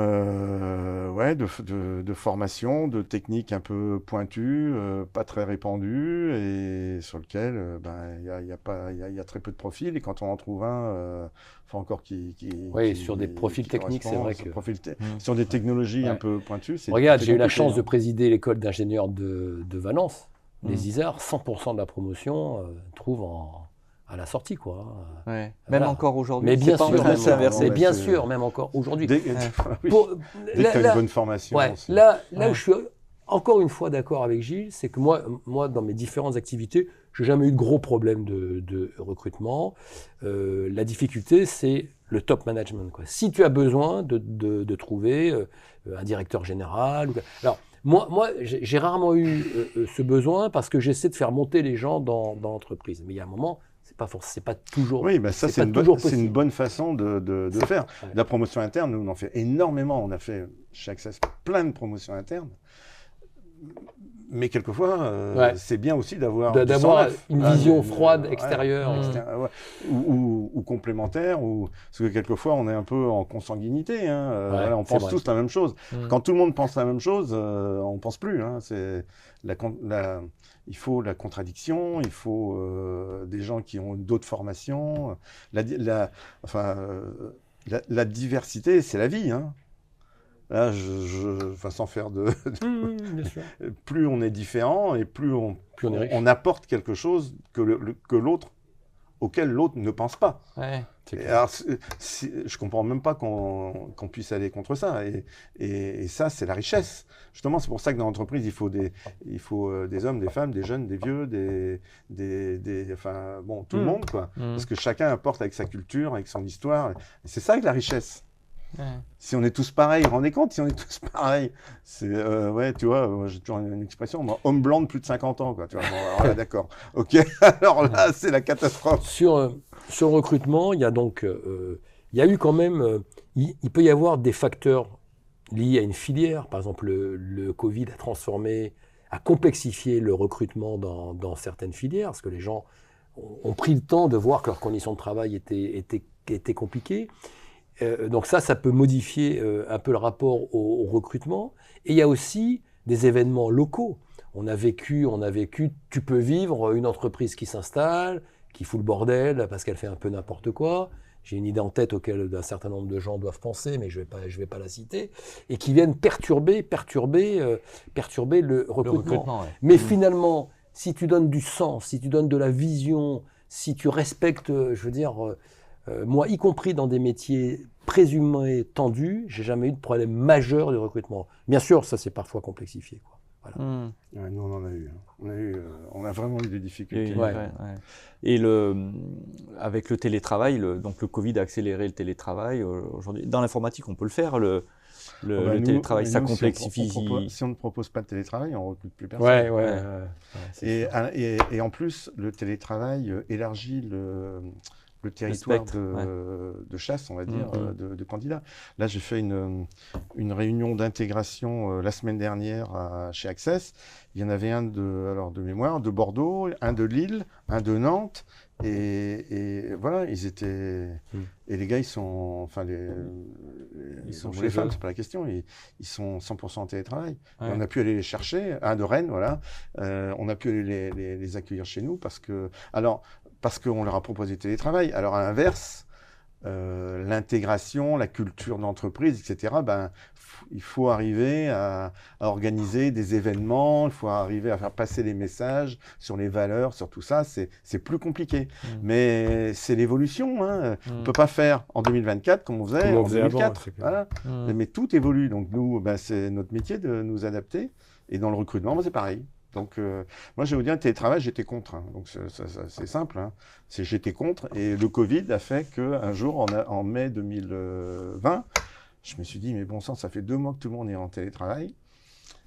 de formation, de techniques un peu pointues, pas très répandues et sur lequel il y a très peu de profils. Et quand on en trouve un, faut encore sur des profils techniques, c'est vrai que sur des technologies un peu pointues. Regarde, j'ai eu la chance de présider l'école d'ingénieurs de Valence. Les ISAR, 100% de la promotion trouvent à la sortie, quoi. Ouais. Même encore aujourd'hui. Mais bien sûr, même sûr, même encore aujourd'hui. Dès que tu as une bonne formation. Là où je suis encore une fois d'accord avec Gilles, c'est que moi, dans mes différentes activités, je n'ai jamais eu de gros problèmes de recrutement. La difficulté, c'est le top management, quoi. Si tu as besoin de trouver un directeur général. Alors, moi, j'ai rarement eu ce besoin parce que j'essaie de faire monter les gens dans l'entreprise. Mais il y a un moment, c'est pas toujours. Oui, ça c'est une bonne façon de faire. Ouais. La promotion interne, nous on en fait énormément. On a fait chez Access plein de promotions internes. Mais quelquefois, c'est bien aussi d'avoir une vision froide extérieure, ou complémentaire, parce que quelquefois on est un peu en consanguinité. Hein. On pense tous la même chose. Quand tout le monde pense la même chose, on ne pense plus. Hein. Il faut la contradiction, il faut des gens qui ont d'autres formations. La diversité, c'est la vie. Hein. Là, sans faire bien sûr. Plus on est différent et plus on apporte quelque chose auquel l'autre ne pense pas. Ouais, alors, je comprends même pas qu'on puisse aller contre ça. Et ça, c'est la richesse. Justement, c'est pour ça que dans l'entreprise, il faut des hommes, des femmes, des jeunes, des vieux, tout le monde, quoi. Parce que chacun apporte avec sa culture, avec son histoire. Et c'est ça que la richesse. Ouais. Si on est tous pareils, vous vous rendez compte, si on est tous pareils, c'est tu vois, moi, j'ai toujours une expression, moi, homme blanc de plus de 50 ans, quoi. Tu vois, bon, d'accord. Ok, alors là, c'est la catastrophe. Sur le recrutement, il y a donc, il y a eu quand même, il peut y avoir des facteurs liés à une filière. Par exemple, le Covid a complexifié le recrutement dans certaines filières, parce que les gens ont pris le temps de voir que leurs conditions de travail étaient compliquées. Donc ça peut modifier un peu le rapport au recrutement. Et il y a aussi des événements locaux. On a vécu, tu peux vivre une entreprise qui s'installe, qui fout le bordel parce qu'elle fait un peu n'importe quoi. J'ai une idée en tête auquel un certain nombre de gens doivent penser, mais je vais pas la citer, et qui viennent perturber le recrutement. Ouais. Mais finalement, si tu donnes du sens, si tu donnes de la vision, si tu respectes, je veux dire... moi, y compris dans des métiers présumés tendus, j'ai jamais eu de problème majeur de recrutement. Bien sûr, ça c'est parfois complexifié, quoi. Voilà. Ouais, nous, on en a eu. On a vraiment eu des difficultés. Et avec le télétravail, donc le Covid a accéléré le télétravail. Aujourd'hui, dans l'informatique, on peut le faire. Le télétravail, ça complexifie. Si on ne propose pas de télétravail, on ne recrute plus personne. Et en plus, le télétravail élargit le territoire de chasse, on va dire, de candidats. Là, j'ai fait une réunion d'intégration la semaine dernière chez Access. Il y en avait un de mémoire, de Bordeaux, un de Lille, un de Nantes. Et voilà, ils étaient... Et les gars, ils sont les femmes, c'est pas la question. Ils sont 100% en télétravail. Ouais. On a pu aller les chercher, un de Rennes, voilà. On a pu aller les accueillir chez nous parce qu'on leur a proposé télétravail. Alors à l'inverse, l'intégration, la culture d'entreprise, etc., il faut arriver à organiser des événements, il faut arriver à faire passer des messages sur les valeurs, sur tout ça. C'est plus compliqué. Mais c'est l'évolution. Hein. On ne peut pas faire en 2024 comme on faisait en 2004. Voilà. Mais tout évolue. Donc nous, c'est notre métier de nous adapter. Et dans le recrutement, c'est pareil. Donc, moi, je vais vous dire, le télétravail, j'étais contre. Hein. Donc, c'est simple. Hein. J'étais contre. Et le Covid a fait qu'un jour, en mai 2020, je me suis dit, mais bon sang, ça fait 2 mois que tout le monde est en télétravail.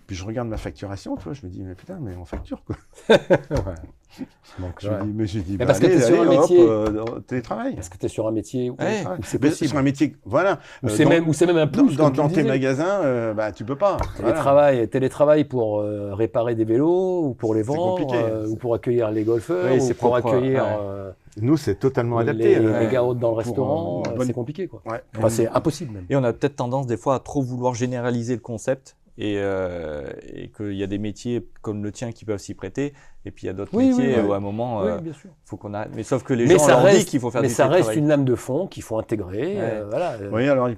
Puis je regarde ma facturation, tu vois, je me dis, mais putain, mais on facture, quoi. Donc, je me suis dit, parce que tu es sur un métier télétravail. Est-ce que tu es sur un métier où c'est possible? Sur un métier, voilà. Où c'est même un plus. Dans tes magasins, tu peux pas. Télétravail pour réparer des vélos, ou pour les vendre, ou pour accueillir les golfeurs, ou pour accueillir... Nous, c'est totalement adapté. Les gars hôtes dans le restaurant, c'est compliqué, quoi. Ouais. Enfin, c'est impossible, même. Et on a peut-être tendance, des fois, à trop vouloir généraliser le concept. Et qu'il y a des métiers comme le tien qui peuvent s'y prêter, et puis il y a d'autres métiers où à un moment, il faut qu'on a. Mais sauf que les gens leur disent qu'il faut faire du télétravail. Mais ça reste une lame de fond qu'il faut intégrer. Voilà. Oui, alors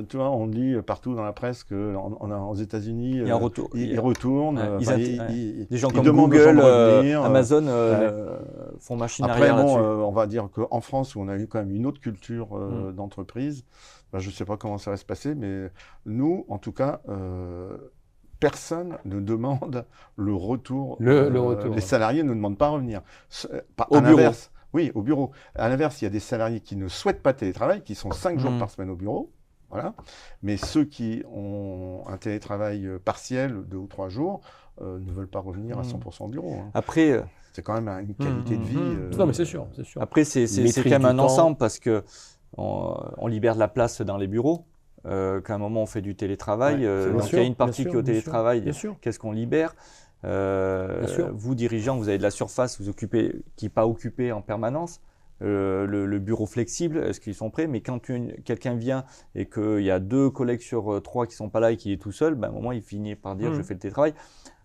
tu vois, on dit partout dans la presse qu'aux États-Unis, il y a un retour. Ils retournent. Des gens comme Google, Amazon font machine arrière là-dessus. Après, on va dire qu'en France, où on a eu quand même une autre culture d'entreprise. Je ne sais pas comment ça va se passer, mais nous, en tout cas, personne ne demande le retour. Le retour. Les salariés ne demandent pas à revenir. Au bureau. Oui, au bureau. À l'inverse, il y a des salariés qui ne souhaitent pas télétravail, qui sont 5 jours par semaine au bureau. Voilà. Mais ceux qui ont un télétravail partiel, 2 ou 3 jours, ne veulent pas revenir à 100% au bureau. Hein. Après, c'est quand même une qualité de vie. Non, mais c'est sûr. Après, c'est quand même un ensemble parce que on libère de la place dans les bureaux. Qu'à un moment on fait du télétravail, donc il y a une partie qui est au télétravail, qu'est-ce qu'on libère? Vous dirigeants, vous avez de la surface, vous occupez, qui n'est pas occupée en permanence. Le bureau flexible, est-ce qu'ils sont prêts? Mais quand quelqu'un vient et qu'il y a 2 collègues sur 3 qui ne sont pas là et qu'il est tout seul, à un moment il finit par dire je fais le télétravail.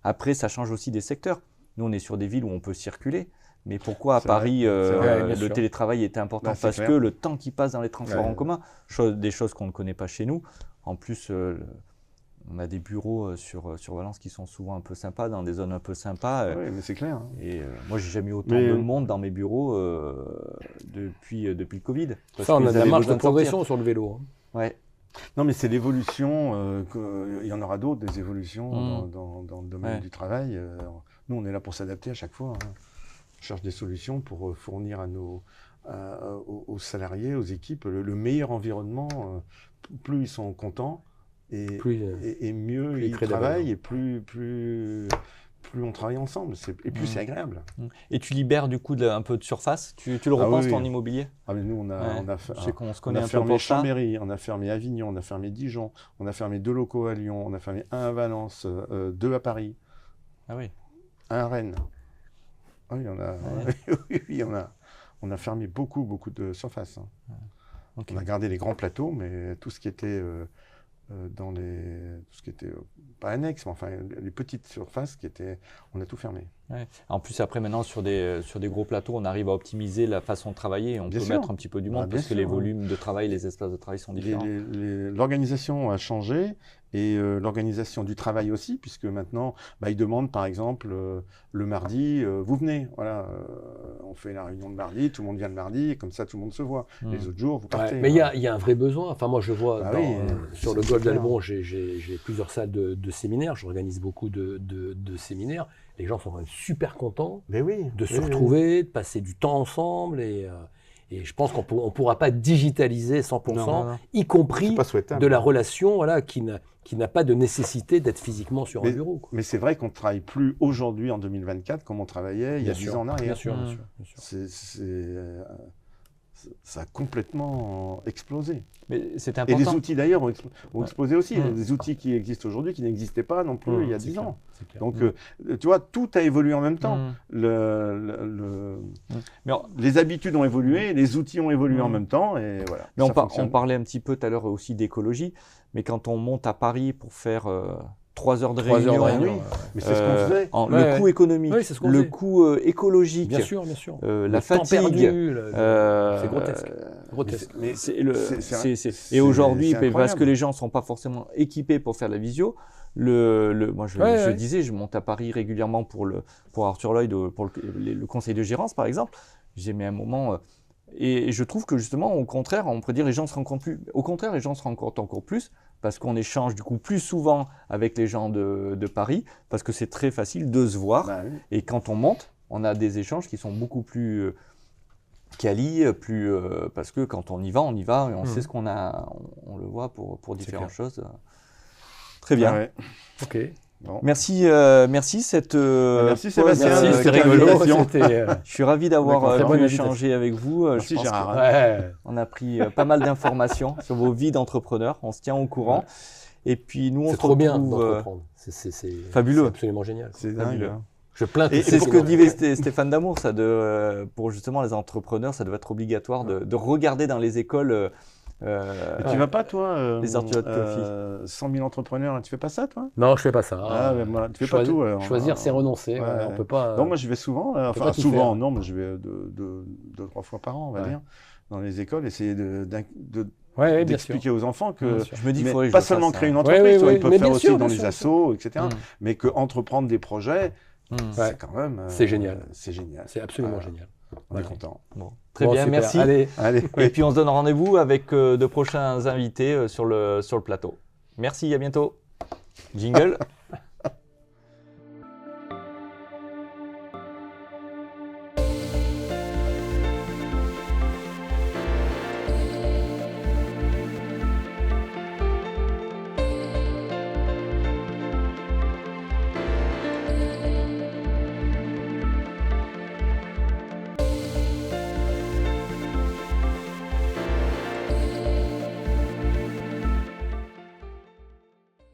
Après, ça change aussi des secteurs. Nous, on est sur des villes où on peut circuler. Mais pourquoi à Paris, le télétravail était important? Parce que le temps qui passe dans les transports en commun, des choses qu'on ne connaît pas chez nous. En plus, on a des bureaux sur Valence qui sont souvent un peu sympas, dans des zones un peu sympas. Oui, mais c'est clair. Hein. Et moi, j'ai jamais eu autant de monde dans mes bureaux depuis le Covid. Ça, on a de la marge de progression sur le vélo. Hein. Ouais. Non, mais c'est l'évolution. Il y en aura d'autres, des évolutions dans le domaine du travail. Nous, on est là pour s'adapter à chaque fois. Hein. On cherche des solutions pour fournir aux salariés, aux équipes, le meilleur environnement. Plus ils sont contents et mieux ils travaillent et plus on travaille ensemble. Et plus c'est agréable. Et tu libères du coup un peu de surface. Tu le repenses ton immobilier? Mais nous, on a fermé Chambéry, on a fermé Avignon, on a fermé Dijon, on a fermé 2 locaux à Lyon, on a fermé 1 à Valence, 2 à Paris. Ah oui. 1 à Rennes. Oui, on a fermé beaucoup de surfaces. Hein. Okay. On a gardé les grands plateaux, mais tout ce qui était pas annexe, mais enfin les petites surfaces on a tout fermé. Ouais. En plus, après maintenant sur des gros plateaux, on arrive à optimiser la façon de travailler. Et on peut mettre un petit peu du monde parce que les volumes de travail, les espaces de travail sont différents. L'organisation a changé. Et l'organisation du travail aussi, puisque maintenant, ils demandent par exemple le mardi, vous venez, voilà, on fait la réunion de mardi, tout le monde vient le mardi, et comme ça tout le monde se voit. Les autres jours, vous partez. Mais il y a un vrai besoin. Enfin, moi je vois sur le golfe d'Albon, j'ai plusieurs salles de séminaires, j'organise beaucoup de séminaires. Les gens sont quand même super contents de se retrouver, de passer du temps ensemble et je pense qu'on ne pourra pas digitaliser 100%, y compris de la relation qui n'a pas de nécessité d'être physiquement sur un bureau. Quoi. Mais c'est vrai qu'on ne travaille plus aujourd'hui en 2024 comme on travaillait il y a 10 ans en arrière. Bien sûr. Ça a complètement explosé. Mais c'est important. Et les outils d'ailleurs ont explosé aussi. Il y a des outils qui existent aujourd'hui qui n'existaient pas non plus il y a 10 ans. Donc tu vois, tout a évolué en même temps. Les habitudes ont évolué, les outils ont évolué en même temps. Et voilà, mais on parlait un petit peu tout à l'heure aussi d'écologie. Mais quand on monte à Paris pour faire 3 heures de 3 réunion. heures de réunion. Mais c'est ce qu'on faisait. Le coût économique, Ouais, c'est ce qu'on le faisait. coût écologique, Bien sûr, bien sûr. la temps fatigue. perdu, c'est grotesque. Grotesque. Mais Et aujourd'hui, parce incroyable. que les gens ne sont pas forcément équipés pour faire la visio, moi je disais, je monte à Paris régulièrement pour Arthur Lloyd, pour le conseil de gérance par exemple. J'ai mis un moment. Et je trouve que justement, au contraire, on pourrait dire les gens se rencontrent plus. Au contraire, les gens se rencontrent encore plus parce qu'on échange du coup plus souvent avec les gens de Paris parce que c'est très facile de se voir. Bah oui. Et quand on monte, on a des échanges qui sont beaucoup plus quali, parce que quand on y va et on sait ce qu'on a, on le voit pour différentes choses. Très bien. Ah ouais. Ok. Bon. Merci cette. Merci Sébastien. Merci, c'était rigolo. Je suis ravi d'avoir Très pu bonne échanger avec vous. Merci Je pense Gérard. on a pris pas mal d'informations sur vos vies d'entrepreneurs. On se tient au courant. Et puis nous, on se C'est trop bien retrouve, d'entreprendre. C'est fabuleux. C'est absolument génial. C'est dingue. hein. Je plains Et tous c'est ceux ce qui que n'ont- disait Stéphane Damour, pour justement les entrepreneurs, ça doit être obligatoire de regarder dans les écoles. Et tu vas pas, toi, Les Arthur Coffee. 100 000 entrepreneurs, tu fais pas ça, toi? Non, je fais pas ça. Ah, mais moi, tu fais pas tout. Choisir, c'est renoncer. Ouais. On peut pas. Non, moi, je vais souvent. peut Enfin, pas tout souvent, faire. non, mais je vais 2-3 fois par an, on va Ouais. dire, dans les écoles, essayer Ouais, bien sûr. d'expliquer aux enfants que Bien sûr. Je me dis, il mais faudrait que pas je seulement fasse créer ça. une entreprise, Ouais, tu vois, ouais, ils peuvent mais faire bien aussi sûr, dans bien les sûr. assos, etc. Mm. Mais que entreprendre des projets, Mm. c'est quand même. C'est génial. C'est génial. C'est absolument génial. On est content. Bon, très Bon, bien, super. merci. Allez. Allez. Et puis on se donne rendez-vous avec de prochains invités sur le plateau. Merci, à bientôt. Jingle.